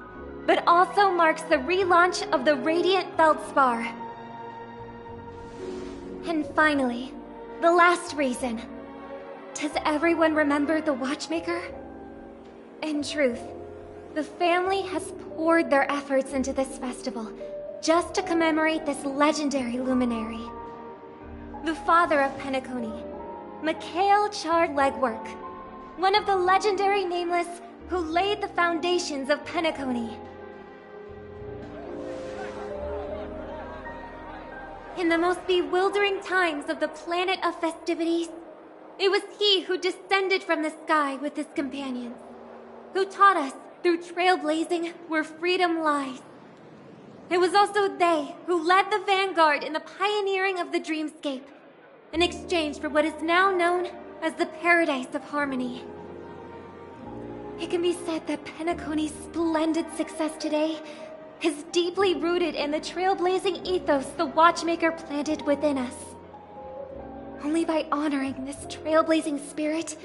but also marks the relaunch of the Radiant Feldspar. And finally, the last reason. Does everyone remember the Watchmaker? In truth, the family has poured their efforts into this festival just to commemorate this legendary luminary. The father of Penaconey, Mikhail Chard Legwork, one of the legendary Nameless who laid the foundations of Penaconey. In the most bewildering times of the planet of festivities, it was he who descended from the sky with his companions, who taught us through trailblazing where freedom lies. It was also they who led the vanguard in the pioneering of the Dreamscape, in exchange for what is now known as the Paradise of Harmony. It can be said that Penaconey's splendid success today is deeply rooted in the trailblazing ethos the Watchmaker planted within us. Only by honoring this trailblazing spirit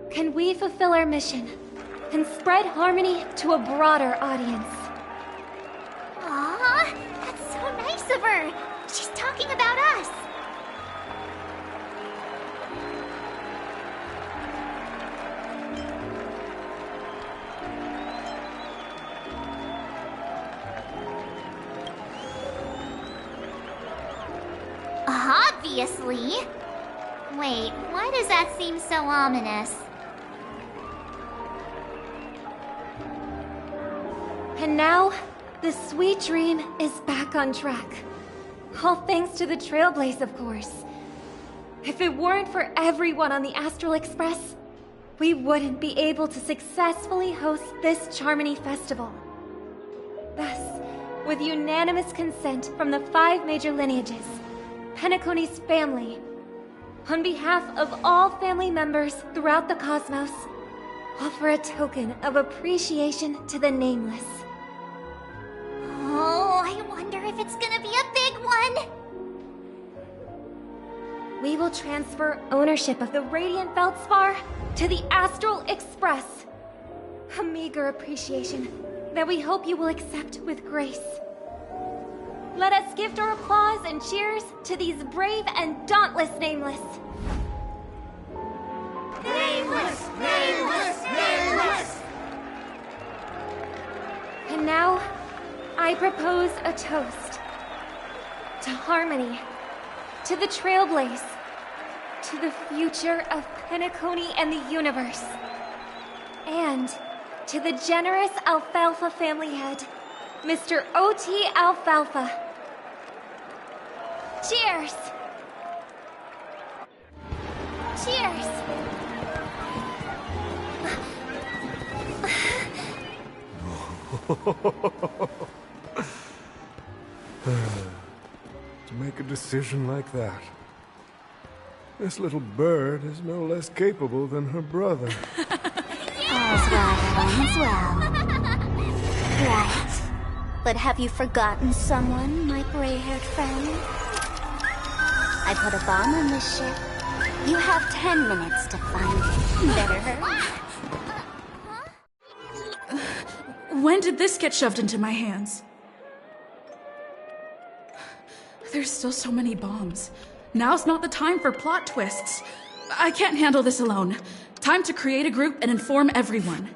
can we fulfill our mission and spread harmony to a broader audience. Aw, that's so nice of her. She's talking about us. Obviously. Wait, why does that seem so ominous? And now, the Sweet Dream is back on track. All thanks to the Trailblaze, of course. If it weren't for everyone on the Astral Express, we wouldn't be able to successfully host this Charmony Festival. Thus, with unanimous consent from the 5 major lineages, Penaconey's family, on behalf of all family members throughout the cosmos, offer a token of appreciation to the Nameless. Oh, I wonder if it's gonna be a big one! We will transfer ownership of the Radiant Feldspar to the Astral Express. A meager appreciation that we hope you will accept with grace. Let us gift our applause and cheers to these brave and dauntless Nameless. Nameless! Nameless! Nameless! And now, I propose a toast. To harmony, to the trailblaze, to the future of Penaconey and the universe, and to the generous Alfalfa family head, Mr. O.T. Alfalfa. Cheers! Cheers! To make a decision like that. This little bird is no less capable than her brother. All's well that ends well. Right. But have you forgotten someone, my gray-haired friend? I put a bomb on this ship. You have 10 minutes to find it. Better hurry. When did this get shoved into my hands? There's still so many bombs. Now's not the time for plot twists. I can't handle this alone. Time to create a group and inform everyone.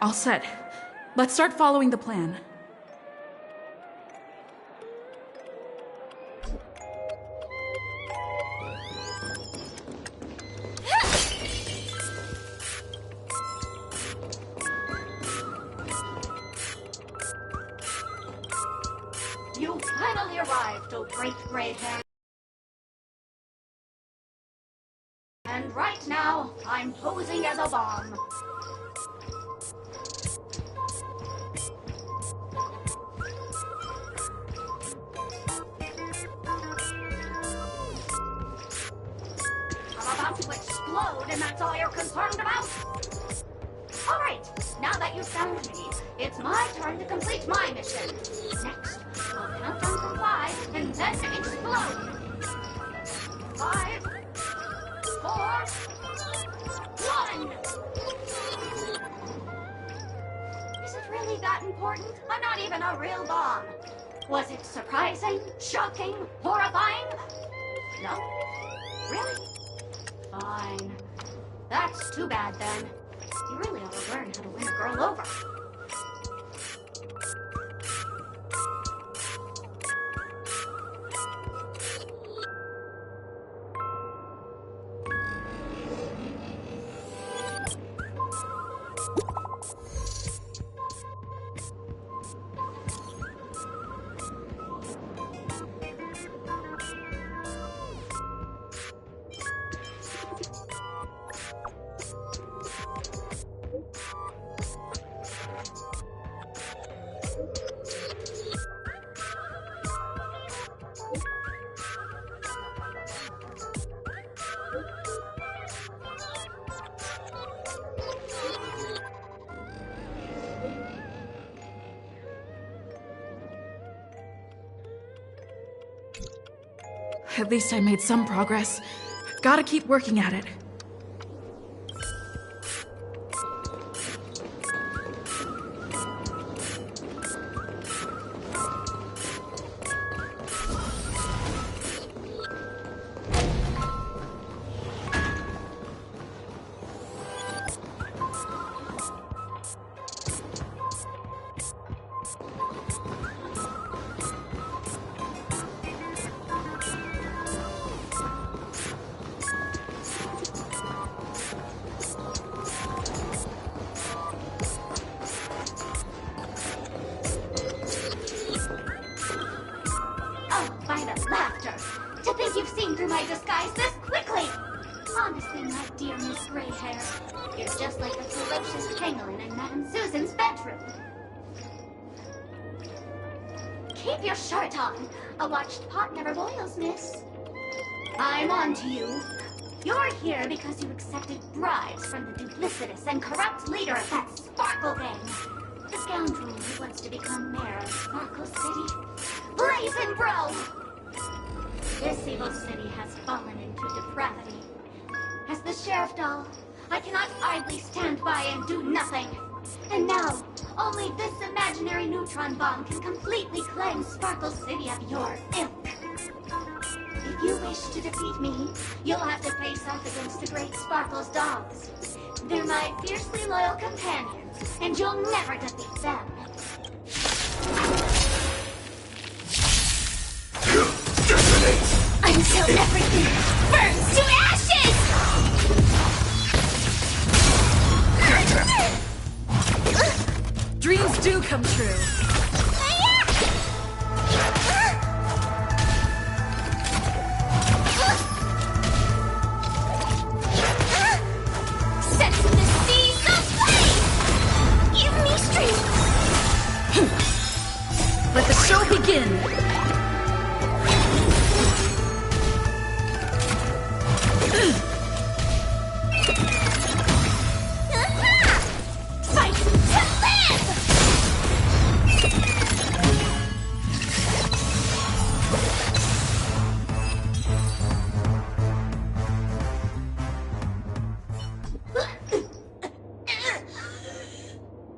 All set. Let's start following the plan. You finally arrived, oh great gray hair. And right now, I'm posing as a bomb. I'm about to explode, and that's all you're concerned about? All right, now that you've found me, it's my turn to complete my mission. Next, we'll count down from 5 and then explode. 5, 4, 1. Is it really that important? I'm not even a real bomb. Was it surprising, shocking, horrifying? No? Really? Fine. That's too bad then. You really ought to learn how to win a girl over. At least I made some progress. Gotta keep working at it. Keep your shirt on. A watched pot never boils, miss. I'm on to you. You're here because you accepted bribes from the duplicitous and corrupt leader of that Sparkle gang. The scoundrel who wants to become mayor of Sparkle City. Blazin' Bro! This evil city has fallen into depravity. As the sheriff doll, I cannot idly stand by and do nothing. And now, only this imaginary neutron bomb can completely cleanse Sparkle City of your ilk. If you wish to defeat me, you'll have to face off against the Great Sparkle's dogs. They're my fiercely loyal companions, and you'll never defeat them. Until everything burns to ashes! Dreams do come true. Set the seas aflame! Give me strength! Let the show begin. Fight to live!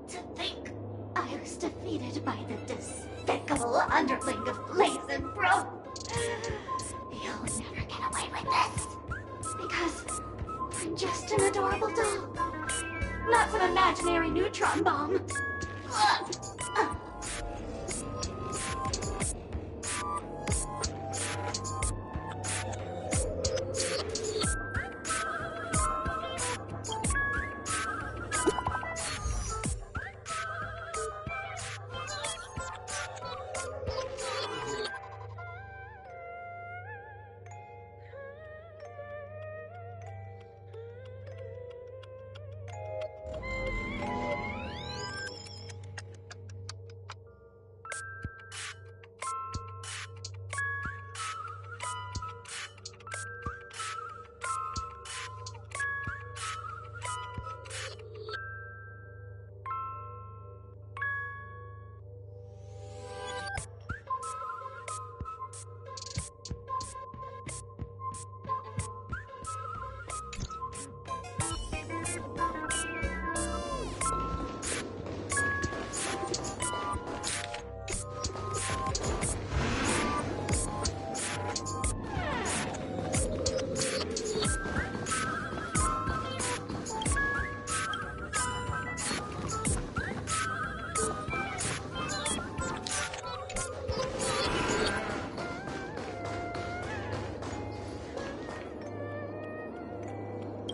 To think I was defeated by the despicable underling of Blazin' Bro. You'll never get away with this. Because I'm just an adorable doll. not some imaginary neutron bomb.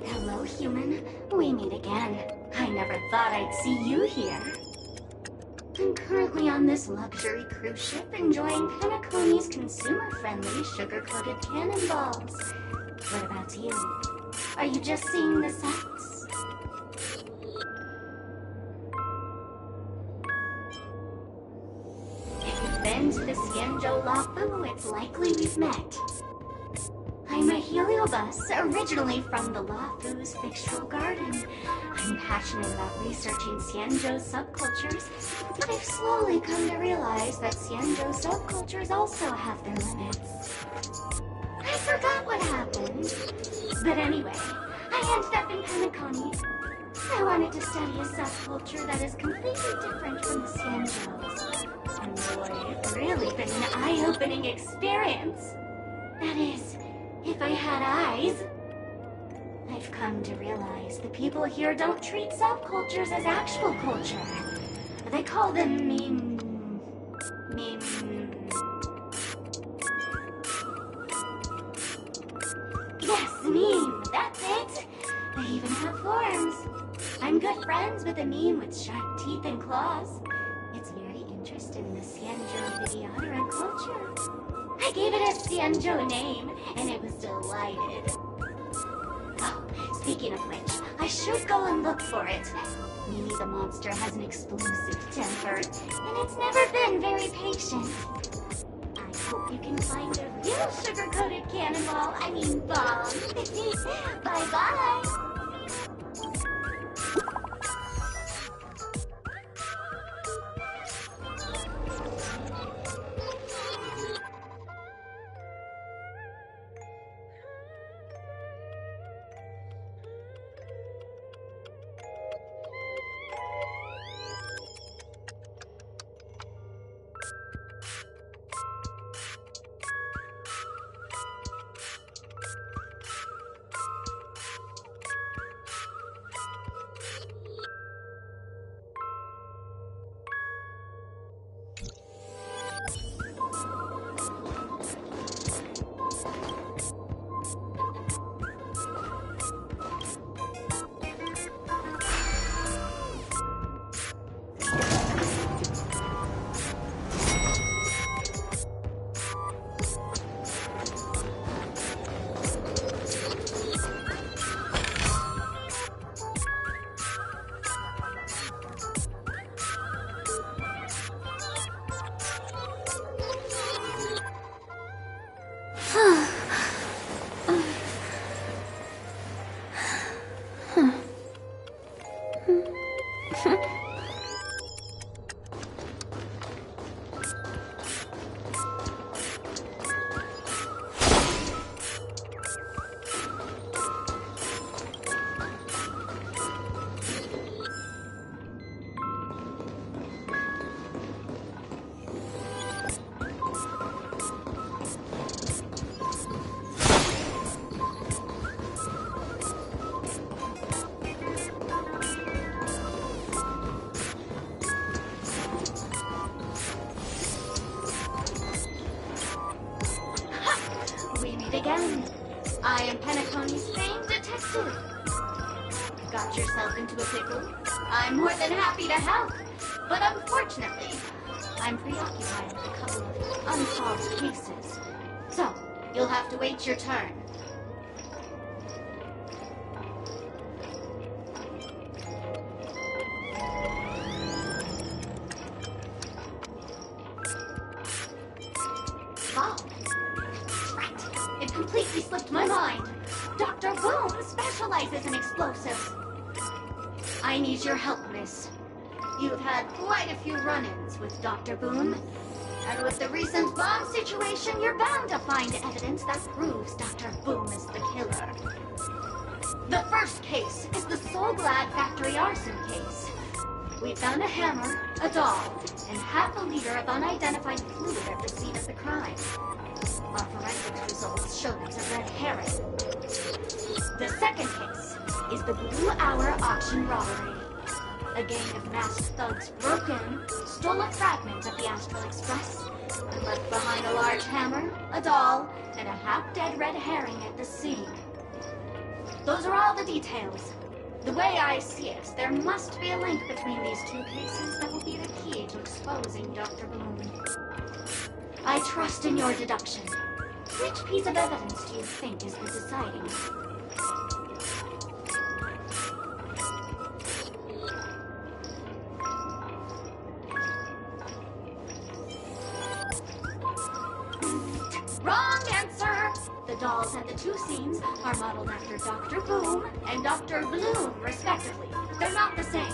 Hello, human. We meet again. I never thought I'd see you here. I'm currently on this luxury cruise ship enjoying Penaconey's consumer-friendly sugar-coated cannonballs. What about you? Are you just seeing the sights? If you've been to the Xianzhou Lafu, it's likely we've met. I'm a heliobus, originally from the Lafu's Fictional Garden. I'm passionate about researching Xianzhou subcultures, but I've slowly come to realize that Xianzhou subcultures also have their limits. I forgot what happened. But anyway, I ended up in Penaconey. I wanted to study a subculture that is completely different from the Xianzhou's. And boy, it's really been an eye-opening experience. That is, if I had eyes. I've come to realize the people here don't treat subcultures as actual culture. They call them meme... Yes, meme, that's it. They even have forms. I'm good friends with a meme with sharp teeth and claws. It's very interested in the Xianzhou Videodera culture. I gave it a Xianzhou name, and it was delighted. Oh, speaking of which, I should go and look for it. Mimi the monster has an explosive temper, and it's never been very patient. I hope you can find a real sugar-coated cannonball, bomb. Bye-bye! again. I am Penaconey's famed detective. Got yourself into a pickle? I'm more than happy to help. But unfortunately, I'm preoccupied with a couple of unsolved cases. So, you'll have to wait your turn. Oh, right. It completely slipped my mind. Dr. Boom specializes in explosives. I need your help, miss. You've had quite a few run-ins with Dr. Boom. And with the recent bomb situation, you're bound to find evidence that proves Dr. Boom is the killer. The first case is the Soul Glad factory arson case. We found a hammer, a doll, and half a liter of unidentified fluid at the scene of the crime. Our forensics results show it's a red herring. The second case is the Blue Hour auction robbery. A gang of masked thugs broke in, stole a fragment of the Astral Express, and left behind a large hammer, a doll, and a half-dead red herring at the scene. Those are all the details. The way I see it, there must be a link between these two cases that will be the key to exposing Dr. Boom. I trust in your deduction. Which piece of evidence do you think is the deciding? Wrong answer! The dolls at the two scenes are modeled after Dr. Boom and Dr. Bloom, respectively. They're not the same.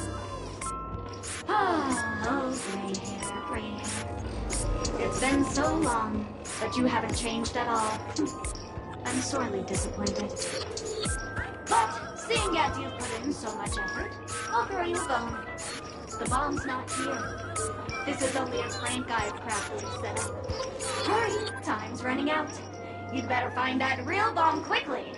Oh, gray hair, gray hair. It's been so long, but you haven't changed at all. I'm sorely disappointed. But, seeing as you've put in so much effort, I'll throw you a bone. The bomb's not here. This is only a prank I've craftily set up. Hurry, time's running out. You'd better find that real bomb quickly.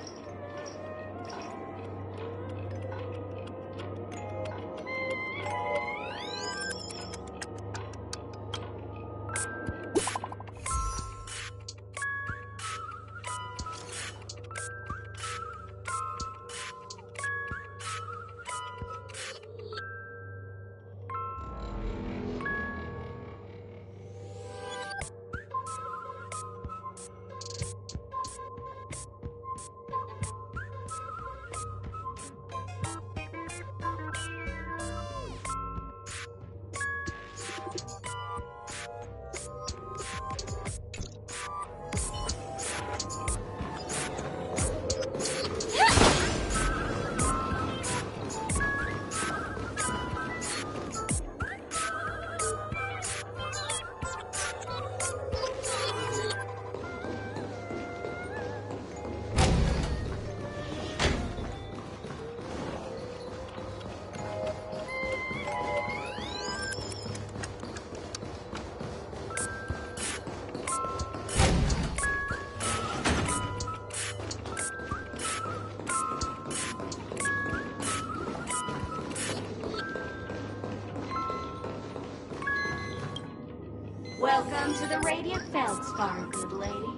Welcome to the Radiant Feldspar, good lady.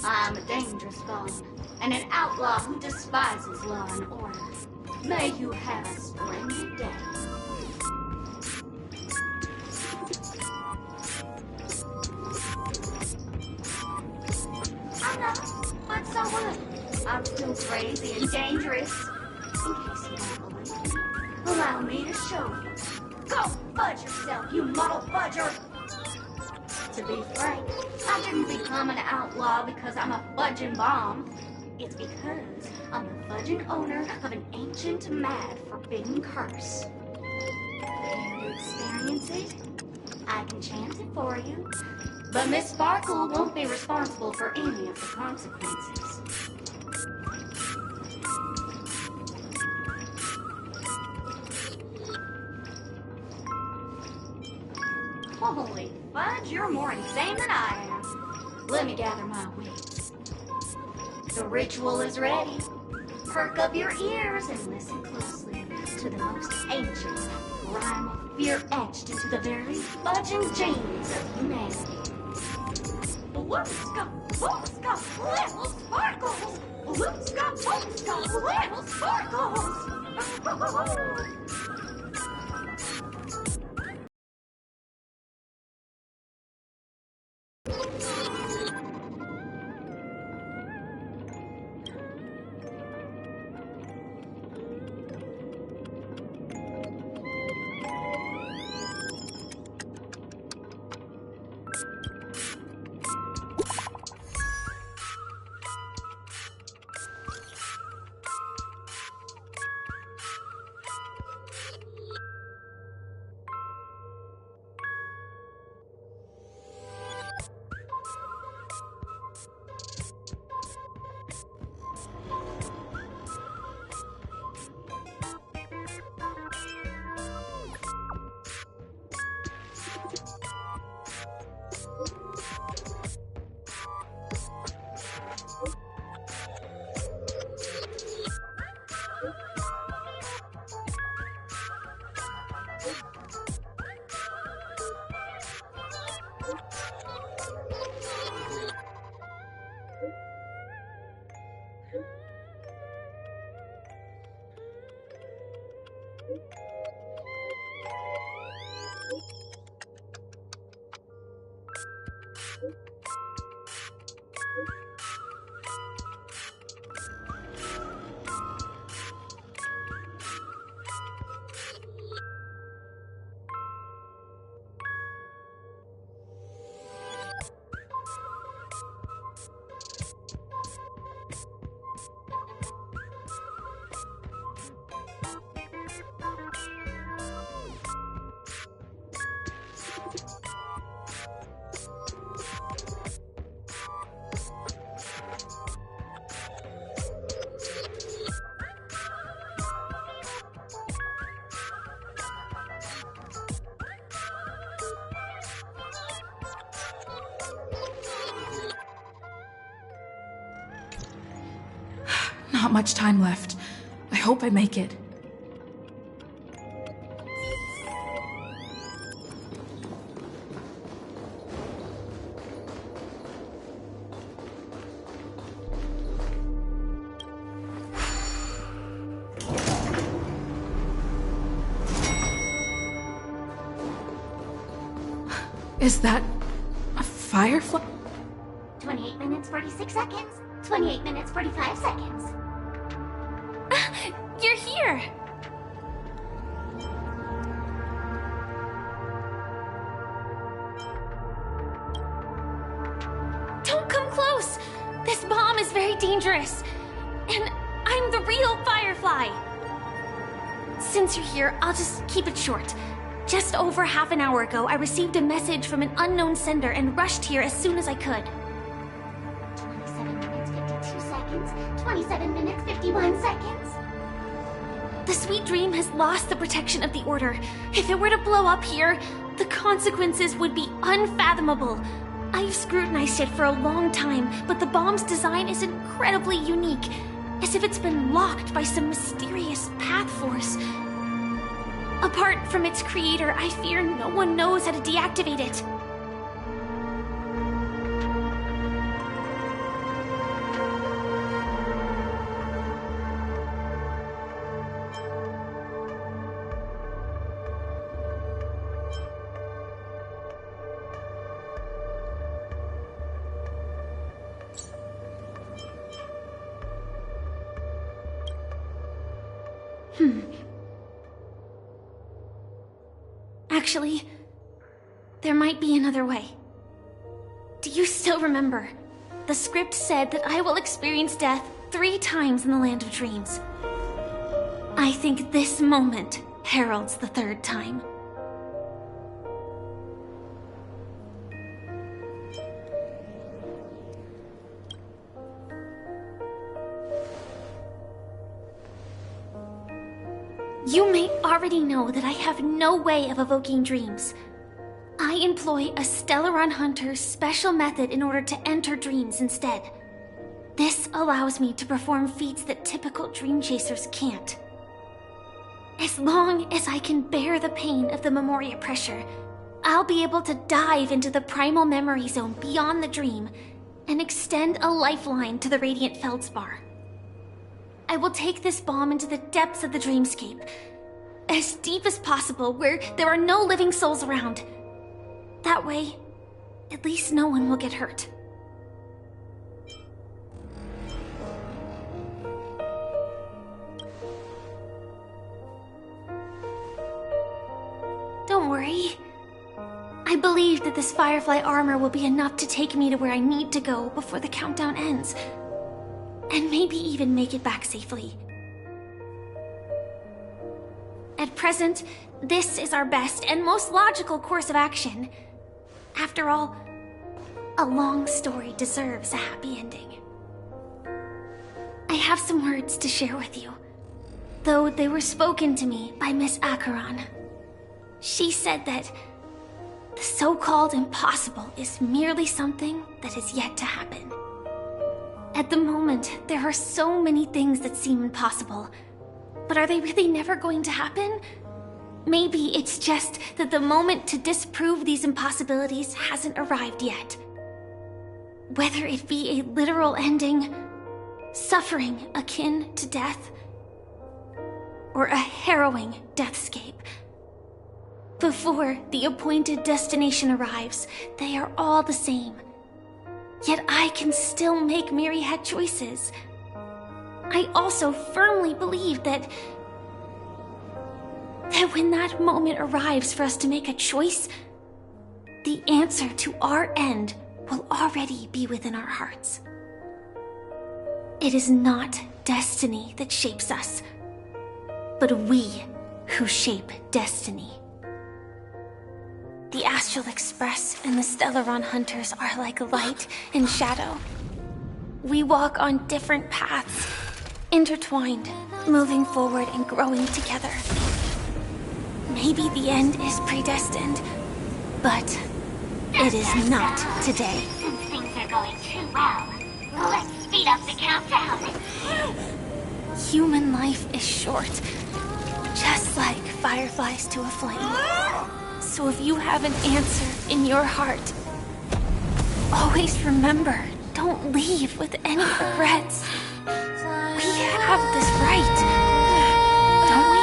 I'm a dangerous bomb, and an outlaw who despises law and order. May you have a splendid day. I'm not, but so what? I'm still crazy and dangerous. In case you don't believe me, allow me to show you. Go fudge yourself, you muddle fudger! To be frank, I didn't become an outlaw because I'm a fudging bomb. It's because I'm the fudging owner of an ancient, mad, forbidden curse. Care to experience it? I can chant it for you, but Miss Sparkle won't be responsible for any of the consequences. Holy fudge, you're more insane than I am. Let me gather my wits. The ritual is ready. Perk up your ears and listen closely to the most ancient rhyme of fear etched into the very fudging genes of humanity. Whoopska, whoopska, little sparkles. Whoopska, whoopska, little sparkles. Not much time left. I hope I make it. Is that a firefly? 28 minutes, 46 seconds. 28 minutes, 45 seconds. You're here! Don't come close! This bomb is very dangerous. And I'm the real Firefly. Since you're here, I'll just keep it short. Just over half an hour ago, I received a message from an unknown sender and rushed here as soon as I could. 27 minutes, 52 seconds. 27 minutes, 51 seconds. The Sweet Dream has lost the protection of the Order. If it were to blow up here, the consequences would be unfathomable. I've scrutinized it for a long time, but the bomb's design is incredibly unique, as if it's been locked by some mysterious path force. Apart from its creator, I fear no one knows how to deactivate it. Actually, there might be another way. Do you still remember? The script said that I will experience death 3 times in the Land of Dreams. I think this moment heralds the 3rd time. You may already know that I have no way of evoking dreams. I employ a Stellaron Hunter's special method in order to enter dreams instead. This allows me to perform feats that typical dream chasers can't. As long as I can bear the pain of the Memoria pressure, I'll be able to dive into the primal memory zone beyond the dream and extend a lifeline to the radiant feldspar. I will take this bomb into the depths of the dreamscape, as deep as possible, where there are no living souls around. That way, at least no one will get hurt. Don't worry. I believe that this Firefly armor will be enough to take me to where I need to go before the countdown ends. And maybe even make it back safely. At present, this is our best and most logical course of action. After all, a long story deserves a happy ending. I have some words to share with you, though they were spoken to me by Miss Acheron. She said that the so-called impossible is merely something that is yet to happen. At the moment, there are so many things that seem impossible, but are they really never going to happen? Maybe it's just that the moment to disprove these impossibilities hasn't arrived yet. Whether it be a literal ending, suffering akin to death, or a harrowing deathscape. Before the appointed destination arrives, they are all the same. Yet I can still make myriad choices. I also firmly believe that when that moment arrives for us to make a choice, the answer to our end will already be within our hearts. It is not destiny that shapes us, but we who shape destiny. The Astral Express and the Stellaron Hunters are like light and shadow. We walk on different paths, intertwined, moving forward and growing together. Maybe the end is predestined, but it is not today. Since things are going too well, let's speed up the countdown. Human life is short, just like fireflies to a flame. So if you have an answer in your heart, always remember, don't leave with any regrets. We have this right, don't we?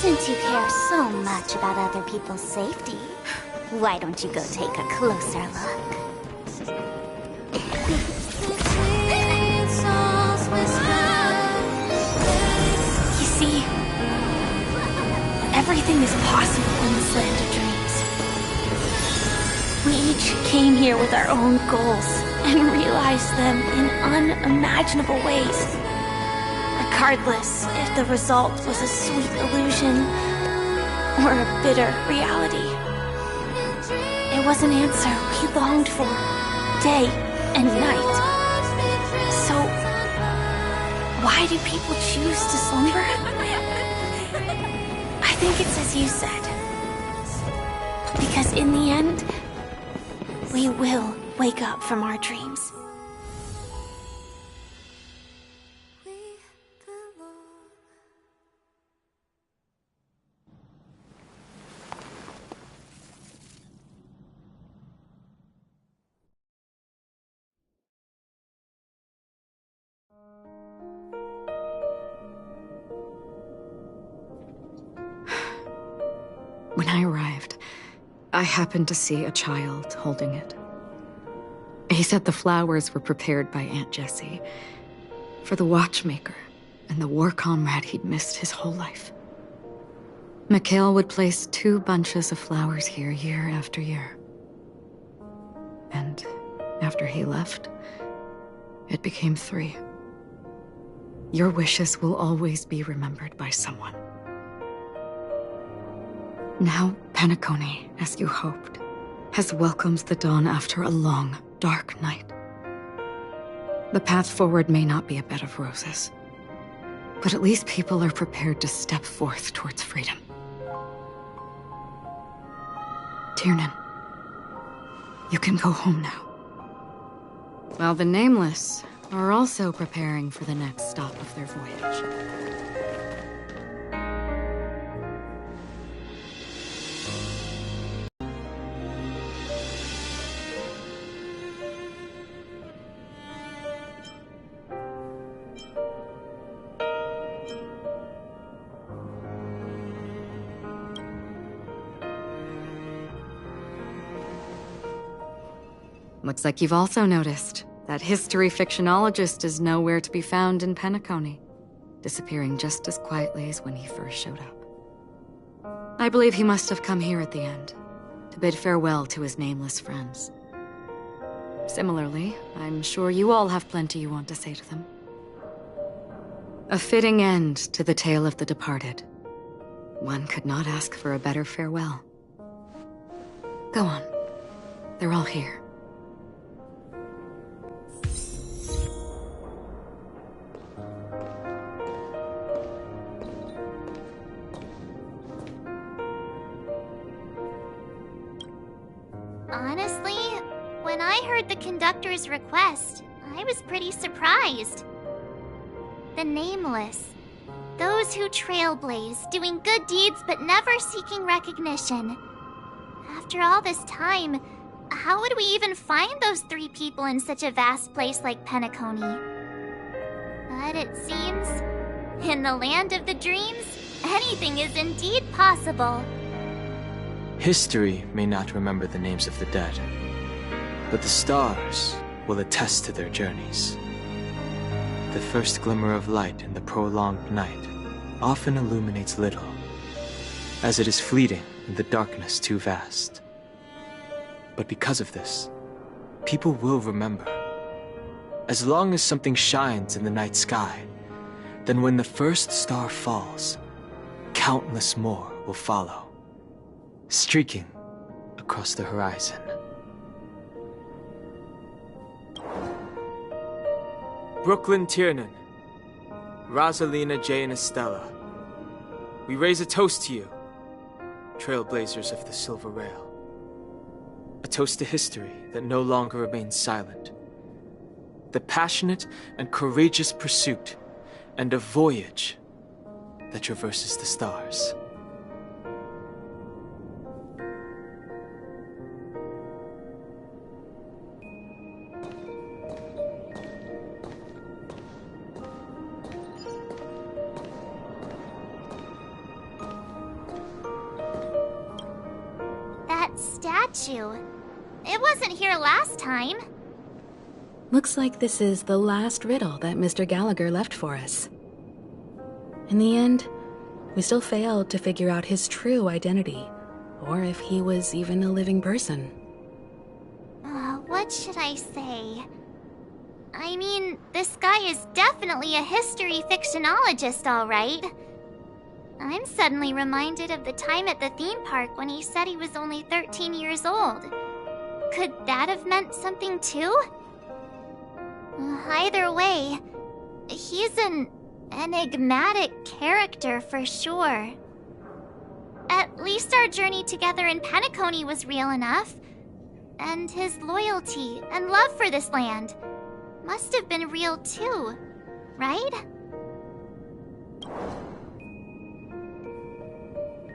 Since you care so much about other people's safety, why don't you go take a closer look? You see, everything is possible in this land of dreams. We each came here with our own goals and realized them in unimaginable ways. Regardless if the result was a sweet illusion or a bitter reality. It was an answer we longed for, day and night. So, why do people choose to slumber? I think it's as you said. Because in the end, we will wake up from our dreams. When I arrived, I happened to see a child holding it. He said the flowers were prepared by Aunt Jessie for the watchmaker and the war comrade he'd missed his whole life. Mikhail would place 2 bunches of flowers here year after year. And after he left, it became 3. Your wishes will always be remembered by someone. Now, Penaconey, as you hoped, has welcomed the dawn after a long, dark night. The path forward may not be a bed of roses, but at least people are prepared to step forth towards freedom. Tiernan, you can go home now. While the Nameless are also preparing for the next stop of their voyage. Looks like you've also noticed that history fictionologist is nowhere to be found in Penaconey, disappearing just as quietly as when he first showed up. I believe he must have come here at the end, to bid farewell to his nameless friends. Similarly, I'm sure you all have plenty you want to say to them. A fitting end to the tale of the departed. One could not ask for a better farewell. Go on. They're all here. Honestly, when I heard the conductor's request, I was pretty surprised. The Nameless. Those who trailblaze, doing good deeds but never seeking recognition. After all this time, how would we even find those 3 people in such a vast place like Penaconey? But it seems, in the land of the dreams, anything is indeed possible. History may not remember the names of the dead, but the stars will attest to their journeys. The first glimmer of light in the prolonged night often illuminates little, as it is fleeting in the darkness too vast. But because of this, people will remember. As long as something shines in the night sky, then when the first star falls, countless more will follow, streaking across the horizon. Brooklyn Tiernan, Rosalina J. and Estella, we raise a toast to you, trailblazers of the Silver Rail. A toast to history that no longer remains silent. The passionate and courageous pursuit, and a voyage that traverses the stars. Statue. It wasn't here last time. Looks like this is the last riddle that Mr. Gallagher left for us. In the end, we still failed to figure out his true identity, or if he was even a living person. What should I say? I mean, this guy is definitely a history fictionologist, all right. I'm suddenly reminded of the time at the theme park when he said he was only 13 years old. Could that have meant something too? Either way, he's an enigmatic character for sure. At least our journey together in Penaconey was real enough. And his loyalty and love for this land must have been real too, right?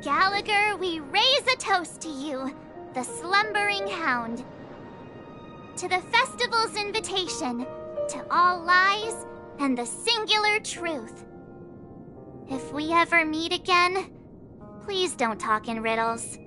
Gallagher, we raise a toast to you, the slumbering hound. To the festival's invitation, to all lies and the singular truth. If we ever meet again, please don't talk in riddles.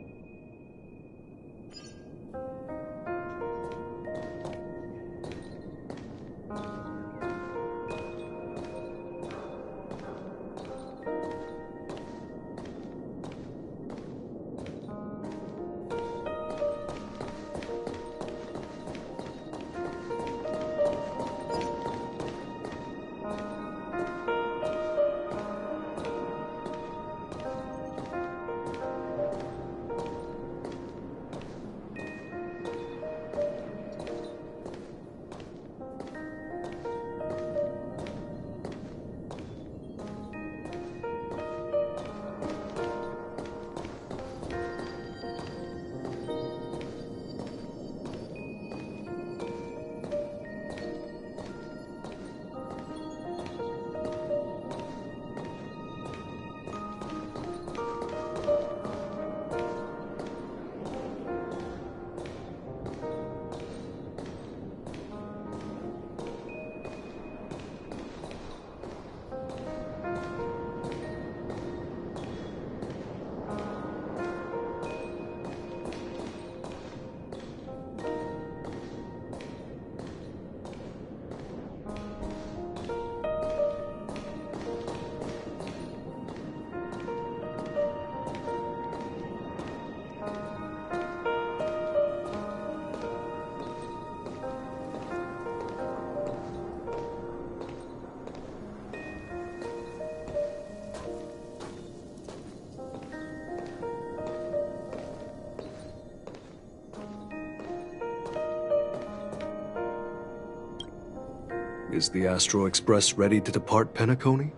Is the Astral Express ready to depart Penaconey?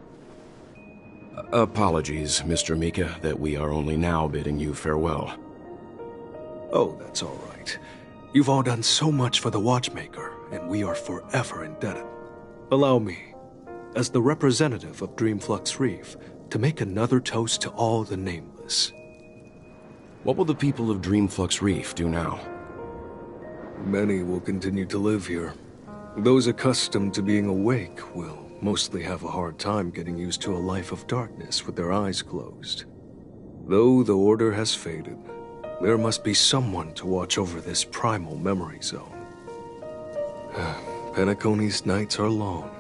Apologies, Mr. Mika, that we are only now bidding you farewell. Oh, that's all right. You've all done so much for the Watchmaker, and we are forever indebted. Allow me, as the representative of Dreamflux Reef, to make another toast to all the nameless. What will the people of Dreamflux Reef do now? Many will continue to live here. Those accustomed to being awake will mostly have a hard time getting used to a life of darkness with their eyes closed. Though the order has faded, there must be someone to watch over this primal memory zone. Penaconey's nights are long,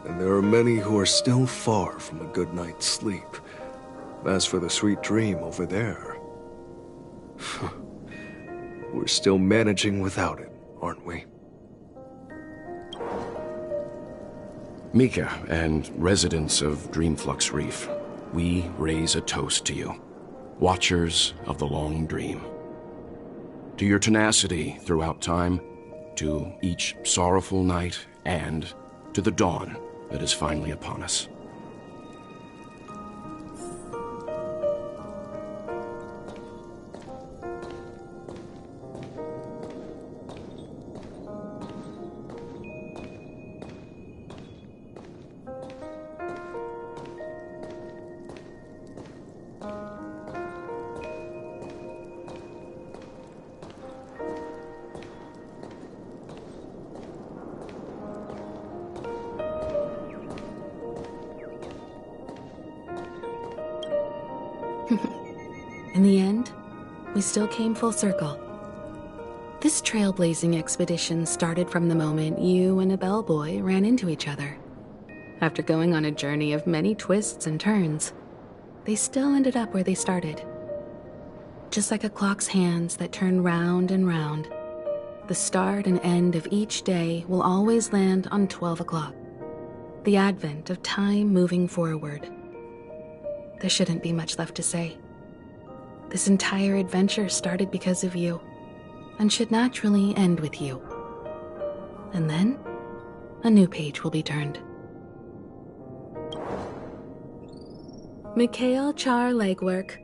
and there are many who are still far from a good night's sleep. As for the sweet dream over there, we're still managing without it, aren't we? Mika and residents of Dreamflux Reef, we raise a toast to you, watchers of the long dream. To your tenacity throughout time, to each sorrowful night, and to the dawn that is finally upon us. In the end, we still came full circle. This trailblazing expedition started from the moment you and a bellboy ran into each other. After going on a journey of many twists and turns, they still ended up where they started. Just like a clock's hands that turn round and round, the start and end of each day will always land on 12 o'clock, the advent of time moving forward. There shouldn't be much left to say. This entire adventure started because of you, and should naturally end with you. And then, a new page will be turned. Mikhail Char Legwork,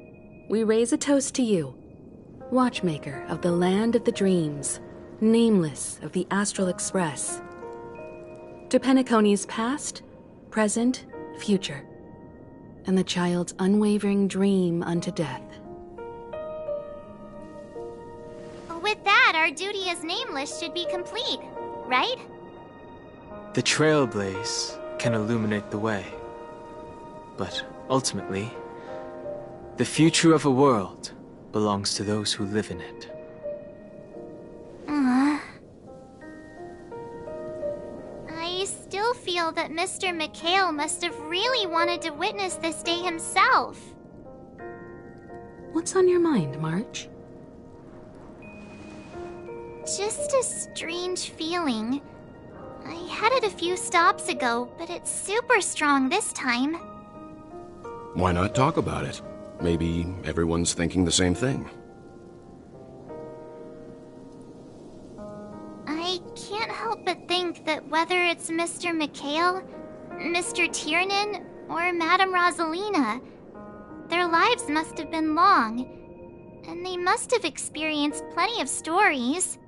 we raise a toast to you, Watchmaker of the Land of the Dreams, Nameless of the Astral Express. To Penaconey's past, present, future, and the child's unwavering dream unto death. With that, our duty as Nameless should be complete, right? The trailblaze can illuminate the way. But ultimately, the future of a world belongs to those who live in it. I still feel that Mr. Mikhail must have really wanted to witness this day himself. What's on your mind, March? Just a strange feeling. I had it a few stops ago, but it's super strong this time. Why not talk about it? Maybe everyone's thinking the same thing. I can't help but think that whether it's Mr. Mikhail, Mr. Tiernan, or Madame Rosalina, their lives must have been long, and they must have experienced plenty of stories.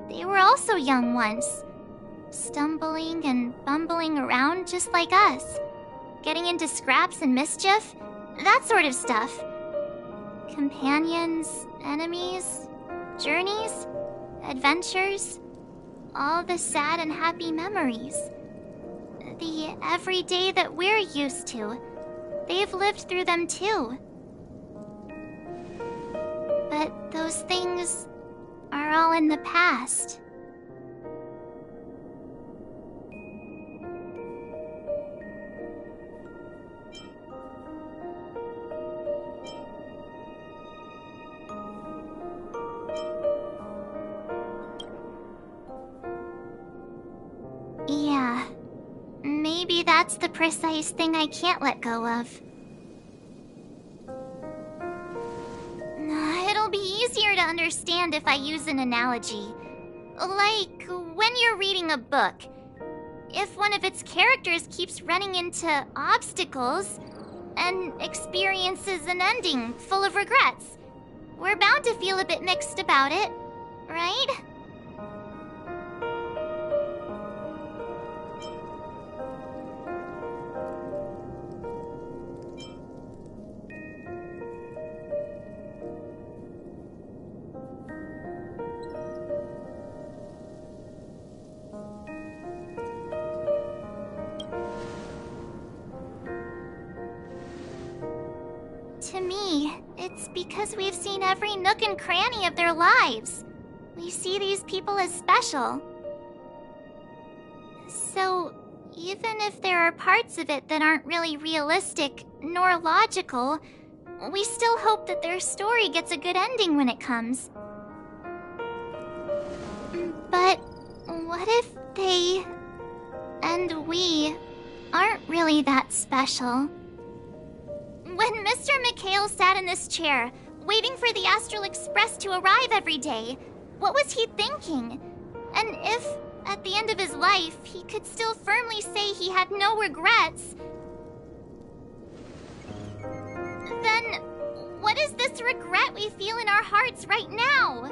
They were also young once, stumbling and bumbling around just like us, getting into scraps and mischief, that sort of stuff. Companions, enemies, journeys, adventures, all the sad and happy memories. The everyday that we're used to, they've lived through them too. But those things are all in the past. Yeah, maybe that's the precise thing I can't let go of. It'll be easier to understand if I use an analogy. Like, when you're reading a book, if one of its characters keeps running into obstacles and experiences an ending full of regrets, we're bound to feel a bit mixed about it, right? To me, it's because we've seen every nook and cranny of their lives. We see these people as special. So, even if there are parts of it that aren't really realistic nor logical, we still hope that their story gets a good ending when it comes. But what if they and we aren't really that special? When Mr. McHale sat in this chair, waiting for the Astral Express to arrive every day, what was he thinking? And if, at the end of his life, he could still firmly say he had no regrets, then what is this regret we feel in our hearts right now?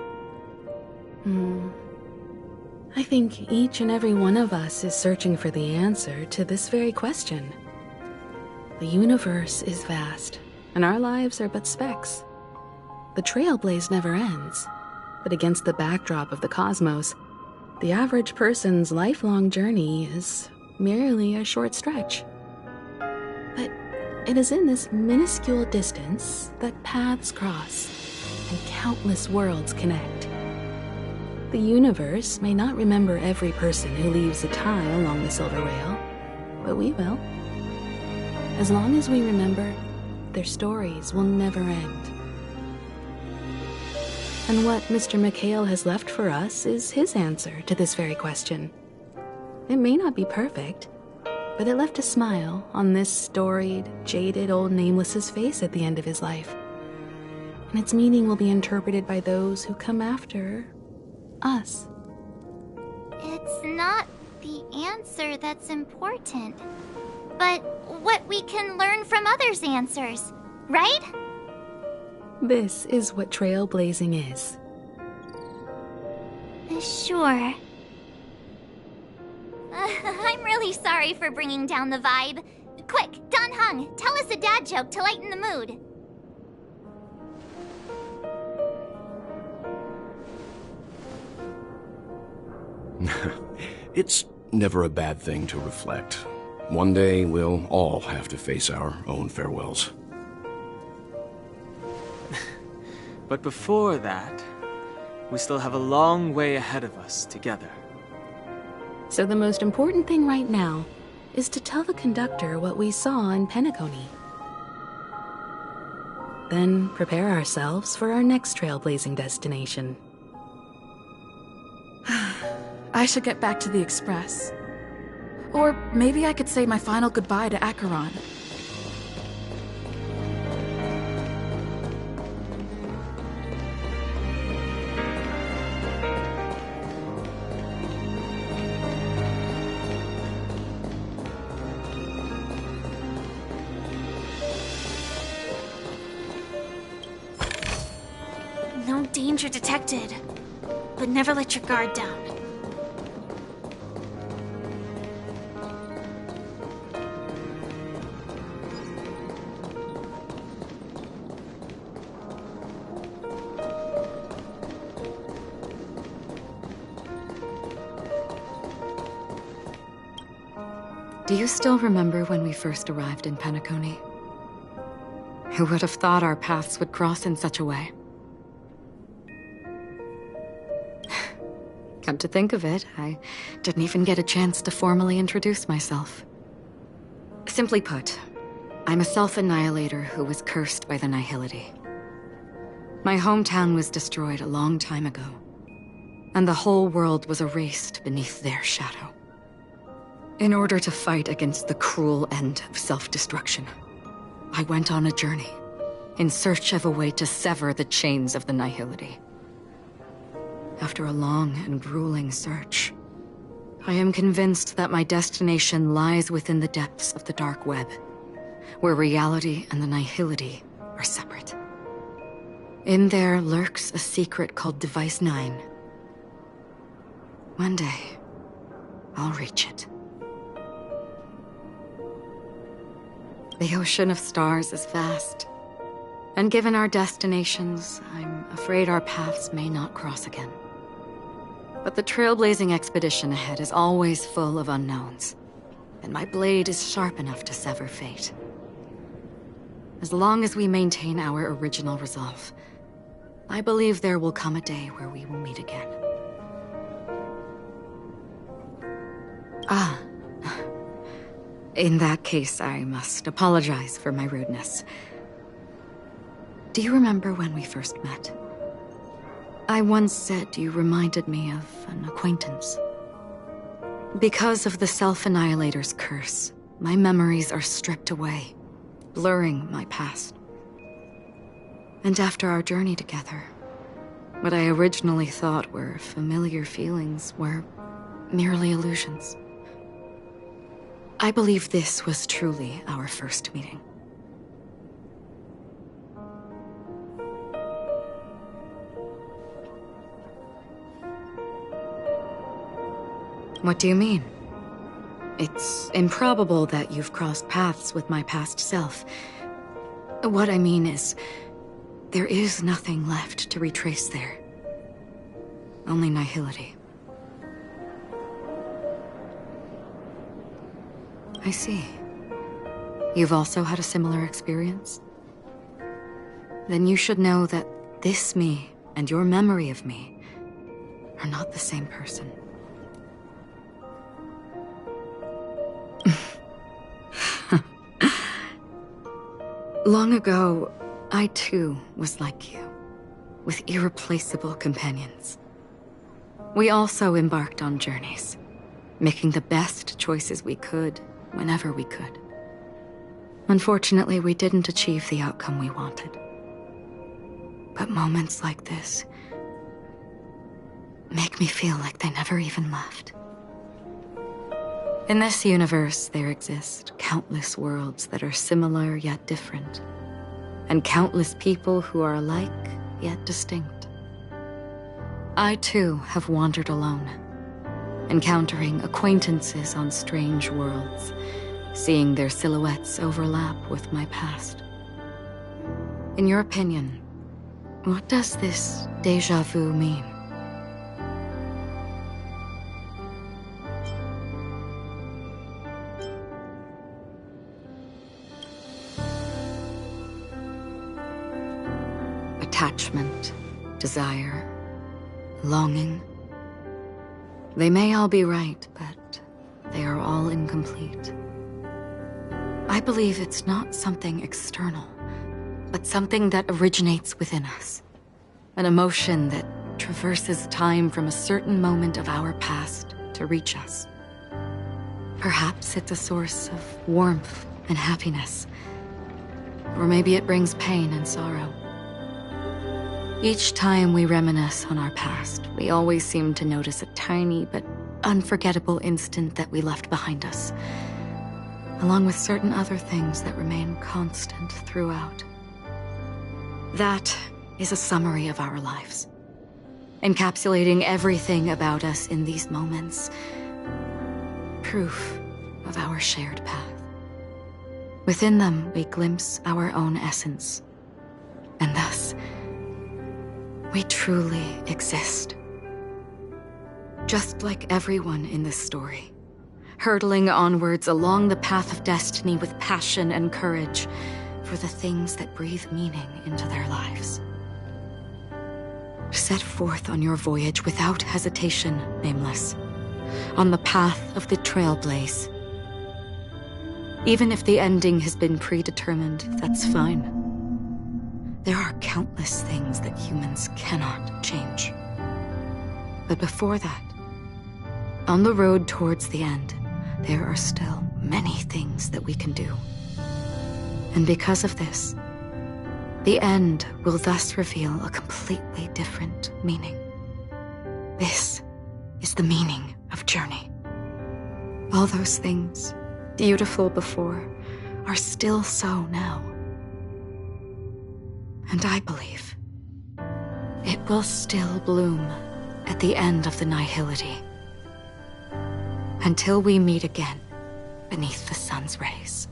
I think each and every one of us is searching for the answer to this very question. The universe is vast, and our lives are but specks. The trailblaze never ends, but against the backdrop of the cosmos, the average person's lifelong journey is merely a short stretch. But it is in this minuscule distance that paths cross and countless worlds connect. The universe may not remember every person who leaves a tie along the silver rail, but we will. As long as we remember, their stories will never end. And what Mr. McHale has left for us is his answer to this very question. It may not be perfect, but it left a smile on this storied, jaded old Nameless's face at the end of his life. And its meaning will be interpreted by those who come after us. It's not the answer that's important, but what we can learn from others' answers, right? This is what trailblazing is. Sure. I'm really sorry for bringing down the vibe. Quick, Don Hung, tell us a dad joke to lighten the mood. It's never a bad thing to reflect. One day, we'll all have to face our own farewells. But before that, we still have a long way ahead of us together. So the most important thing right now is to tell the conductor what we saw in Penaconey. Then prepare ourselves for our next trailblazing destination. I should get back to the Express. Or maybe I could say my final goodbye to Acheron. No danger detected, but never let your guard down. Do you still remember when we first arrived in Penaconey? Who would have thought our paths would cross in such a way? Come to think of it, I didn't even get a chance to formally introduce myself. Simply put, I'm a self-annihilator who was cursed by the Nihility. My hometown was destroyed a long time ago, and the whole world was erased beneath their shadow. In order to fight against the cruel end of self-destruction, I went on a journey, in search of a way to sever the chains of the Nihility. after a long and grueling search, I am convinced that my destination lies within the depths of the dark web, where reality and the nihility are separate. In there lurks a secret called Device 9. One day, I'll reach it. The ocean of stars is vast, and given our destinations, I'm afraid our paths may not cross again. But the trailblazing expedition ahead is always full of unknowns, and my blade is sharp enough to sever fate. As long as we maintain our original resolve, I believe there will come a day where we will meet again. Ah. In that case, I must apologize for my rudeness. Do you remember when we first met? I once said you reminded me of an acquaintance. Because of the Self-Annihilator's curse, my memories are stripped away, blurring my past. And after our journey together, what I originally thought were familiar feelings were merely illusions. I believe this was truly our first meeting. What do you mean? It's improbable that you've crossed paths with my past self. What I mean is, there is nothing left to retrace there. Only nihility. I see. You've also had a similar experience? Then you should know that this me and your memory of me are not the same person. Long ago, I too was like you, with irreplaceable companions. We also embarked on journeys, making the best choices we could, whenever we could. Unfortunately, we didn't achieve the outcome we wanted. But moments like this make me feel like they never even left. In this universe, there exist countless worlds that are similar yet different, and countless people who are alike yet distinct. I too have wandered alone, encountering acquaintances on strange worlds, seeing their silhouettes overlap with my past. In your opinion, what does this déjà vu mean? Attachment, desire, longing. They may all be right, but they are all incomplete. I believe it's not something external, but something that originates within us. An emotion that traverses time from a certain moment of our past to reach us. Perhaps it's a source of warmth and happiness, or maybe it brings pain and sorrow. Each time we reminisce on our past, we always seem to notice a tiny but unforgettable instant that we left behind us, along with certain other things that remain constant throughout. That is a summary of our lives, encapsulating everything about us in these moments. Proof of our shared path. Within them, we glimpse our own essence, and thus, we truly exist. Just like everyone in this story, hurtling onwards along the path of destiny with passion and courage for the things that breathe meaning into their lives. Set forth on your voyage without hesitation, Nameless, on the path of the trailblaze. Even if the ending has been predetermined, that's fine. There are countless things that humans cannot change. But before that, on the road towards the end, there are still many things that we can do. And because of this, the end will thus reveal a completely different meaning. This is the meaning of journey. All those things, beautiful before, are still so now. And I believe it will still bloom at the end of the nihility. Until we meet again beneath the sun's rays.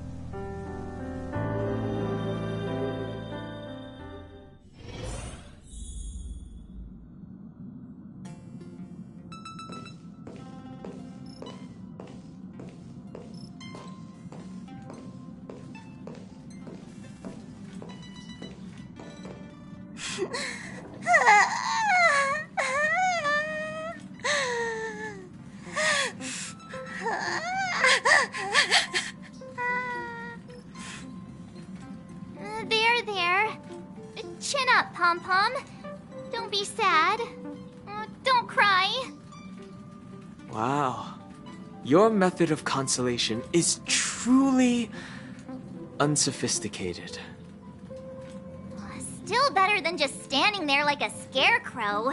There. Chin up, Pom-Pom. Don't be sad. Don't cry. Wow. Your method of consolation is truly unsophisticated. Still better than just standing there like a scarecrow.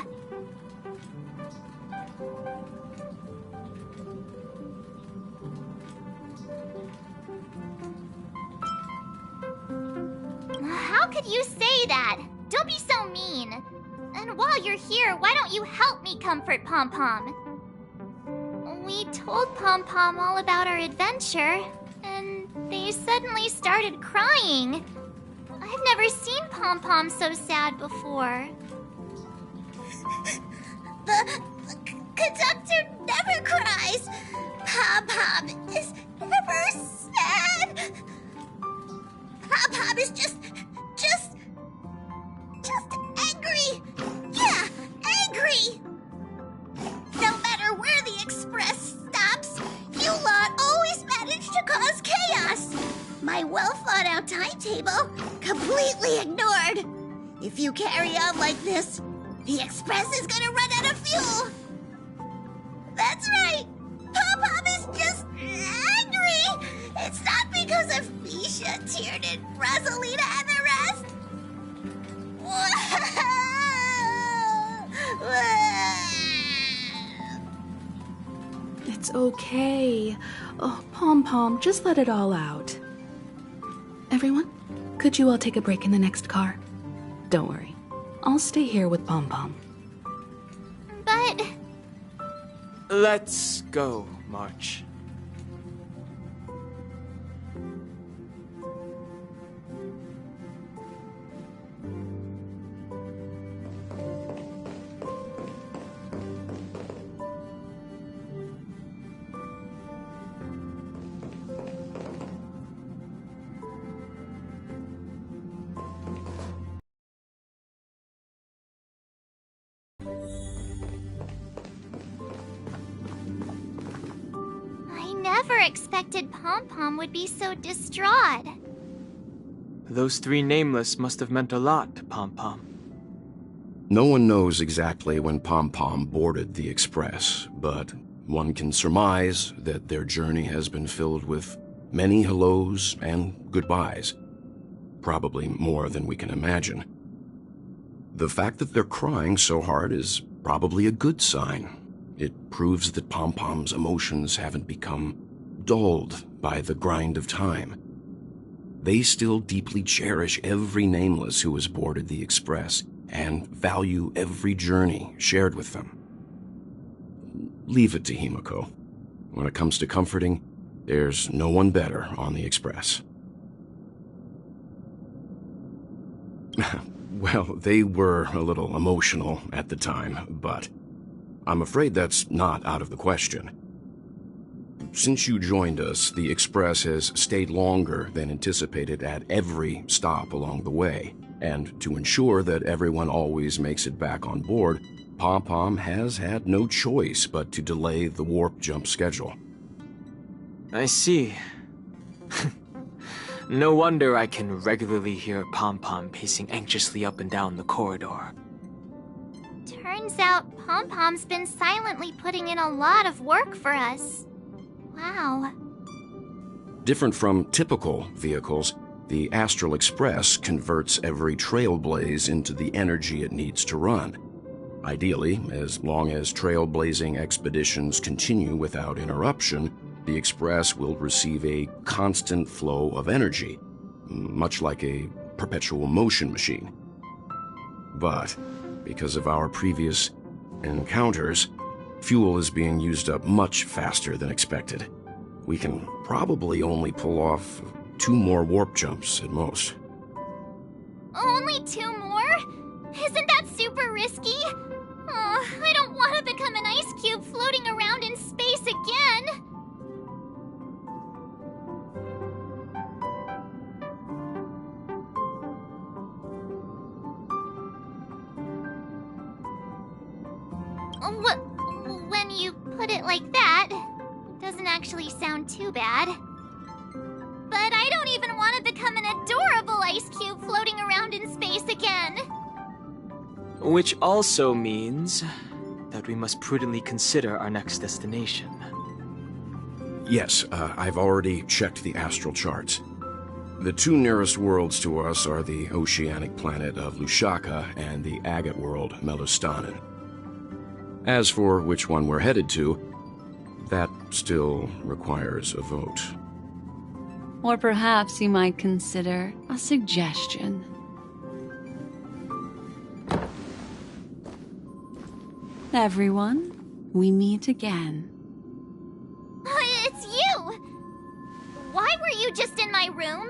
How could you say that? Don't be so mean. And while you're here, why don't you help me comfort Pom-Pom? We told Pom-Pom all about our adventure, and they suddenly started crying. I've never seen Pom-Pom so sad before. The conductor never cries. Pom-Pom is never sad. Pom-Pom is just angry. Yeah, angry. No matter where the express stops, you lot always manage to cause chaos. My well-thought-out timetable completely ignored. If you carry on like this, the express is gonna run out of fuel. That's right. Pom-Pom is just angry. It's not because of Misha, Tiernan, Rosalina, and the rest. It's okay. Oh, Pom-Pom, just let it all out. Everyone, could you all take a break in the next car? Don't worry. I'll stay here with Pom-Pom. But... Let's go, March. never expected Pom-Pom would be so distraught. Those three nameless must have meant a lot to Pom-Pom. No one knows exactly when Pom-Pom boarded the Express, but one can surmise that their journey has been filled with many hellos and goodbyes. Probably more than we can imagine. The fact that they're crying so hard is probably a good sign. It proves that Pom-Pom's emotions haven't become dulled by the grind of time. They still deeply cherish every nameless who has boarded the Express and value every journey shared with them. Leave it to Himiko. When it comes to comforting, there's no one better on the Express. Well, they were a little emotional at the time, but I'm afraid that's not out of the question. Since you joined us, the Express has stayed longer than anticipated at every stop along the way, and to ensure that everyone always makes it back on board, Pom-Pom has had no choice but to delay the warp jump schedule. I see. No wonder I can regularly hear Pom-Pom pacing anxiously up and down the corridor. Turns out Pom-Pom's been silently putting in a lot of work for us. Wow. Different from typical vehicles, the Astral Express converts every trailblaze into the energy it needs to run. Ideally, as long as trailblazing expeditions continue without interruption, the Express will receive a constant flow of energy, much like a perpetual motion machine. But because of our previous encounters, fuel is being used up much faster than expected. We can probably only pull off 2 more warp jumps at most. Only 2 more? Isn't that super risky? Oh, I don't want to become an ice cube floating around in space again. When you put it like that, it doesn't actually sound too bad. But I don't even want to become an adorable ice cube floating around in space again. Which also means that we must prudently consider our next destination. Yes, I've already checked the astral charts. The 2 nearest worlds to us are the oceanic planet of Lushaka and the agate world, Melostanen. As for which one we're headed to, that still requires a vote. Or perhaps you might consider a suggestion. Everyone, we meet again. It's you! Why were you just in my room?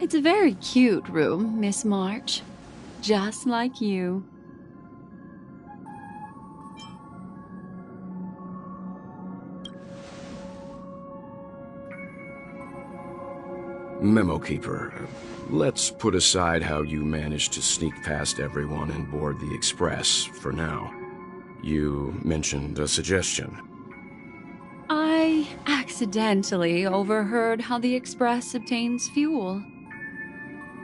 It's a very cute room, Miss March. Just like you. Memo Keeper, let's put aside how you managed to sneak past everyone and board the Express for now. You mentioned a suggestion. I accidentally overheard how the Express obtains fuel.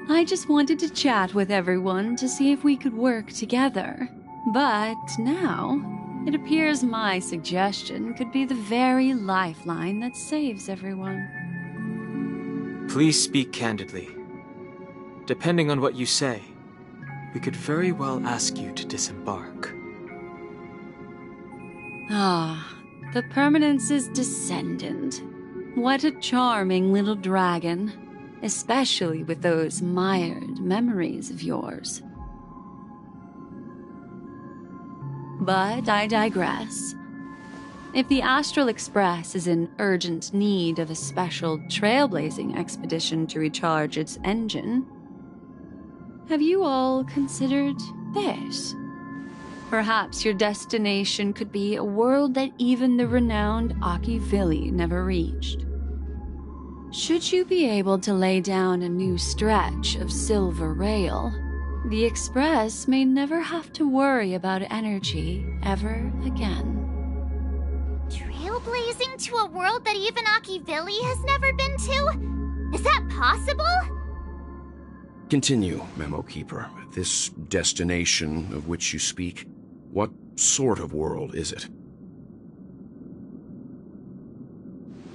I just wanted to chat with everyone to see if we could work together. But now, it appears my suggestion could be the very lifeline that saves everyone. Please speak candidly. Depending on what you say, we could very well ask you to disembark. Ah, the Permanence's descendant. What a charming little dragon, especially with those mired memories of yours. But I digress. If the Astral Express is in urgent need of a special trailblazing expedition to recharge its engine, have you all considered this? Perhaps your destination could be a world that even the renowned Akivili never reached. Should you be able to lay down a new stretch of silver rail, the Express may never have to worry about energy ever again. Trailblazing to a world that even Akivili has never been to? Is that possible? Continue, Memo Keeper. This destination of which you speak, what sort of world is it?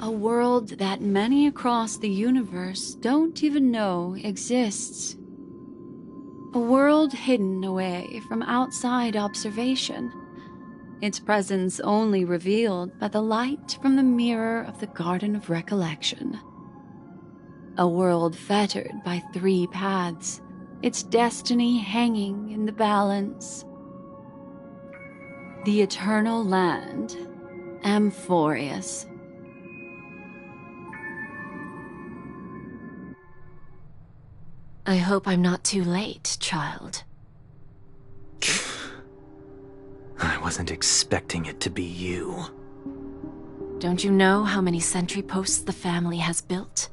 A world that many across the universe don't even know exists. A world hidden away from outside observation. Its presence only revealed by the light from the mirror of the Garden of Recollection. A world fettered by 3 paths, its destiny hanging in the balance. The Eternal Land, Amphorius. I hope I'm not too late, child. I wasn't expecting it to be you. Don't you know how many sentry posts the family has built?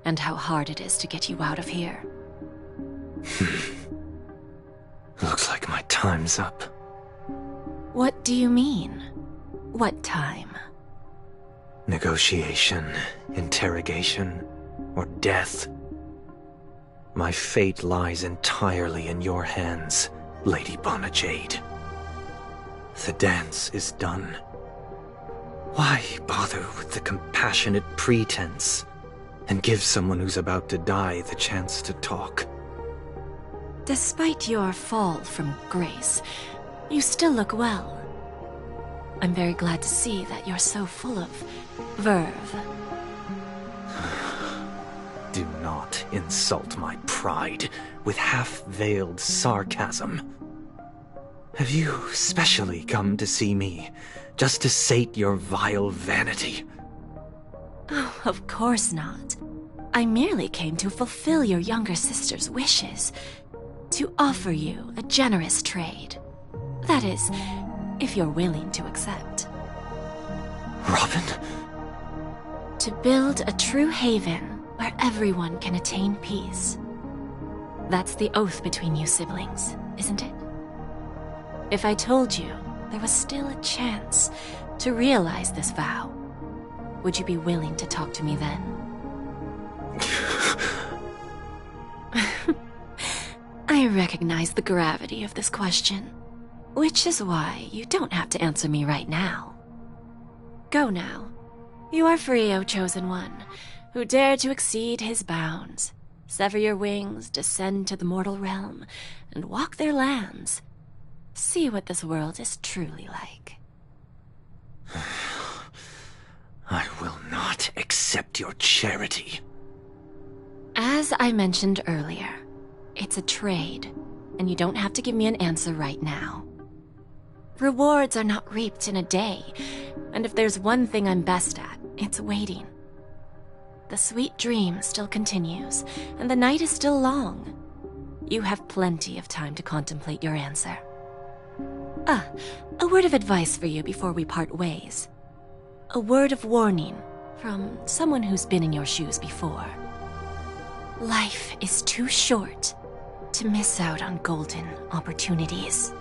And how hard it is to get you out of here? Looks like my time's up. What do you mean? What time? Negotiation, interrogation, or death. My fate lies entirely in your hands, Lady Bonajade. The dance is done. Why bother with the compassionate pretense and give someone who's about to die the chance to talk? Despite your fall from grace, you still look well. I'm very glad to see that you're so full of verve. Do not insult my pride with half-veiled sarcasm. Have you specially come to see me, just to sate your vile vanity? Oh, of course not. I merely came to fulfill your younger sister's wishes, to offer you a generous trade. That is, if you're willing to accept. Robin? To build a true haven where everyone can attain peace. That's the oath between you siblings, isn't it? If I told you there was still a chance to realize this vow, would you be willing to talk to me then? I recognize the gravity of this question, which is why you don't have to answer me right now. Go now. You are free, O Chosen One, who dare to exceed his bounds, sever your wings, descend to the mortal realm, and walk their lands. See what this world is truly like. I will not accept your charity. As I mentioned earlier, it's a trade, and you don't have to give me an answer right now. Rewards are not reaped in a day, and if there's one thing I'm best at, it's waiting. The sweet dream still continues, and the night is still long. You have plenty of time to contemplate your answer. A word of advice for you before we part ways. A word of warning from someone who's been in your shoes before. Life is too short to miss out on golden opportunities.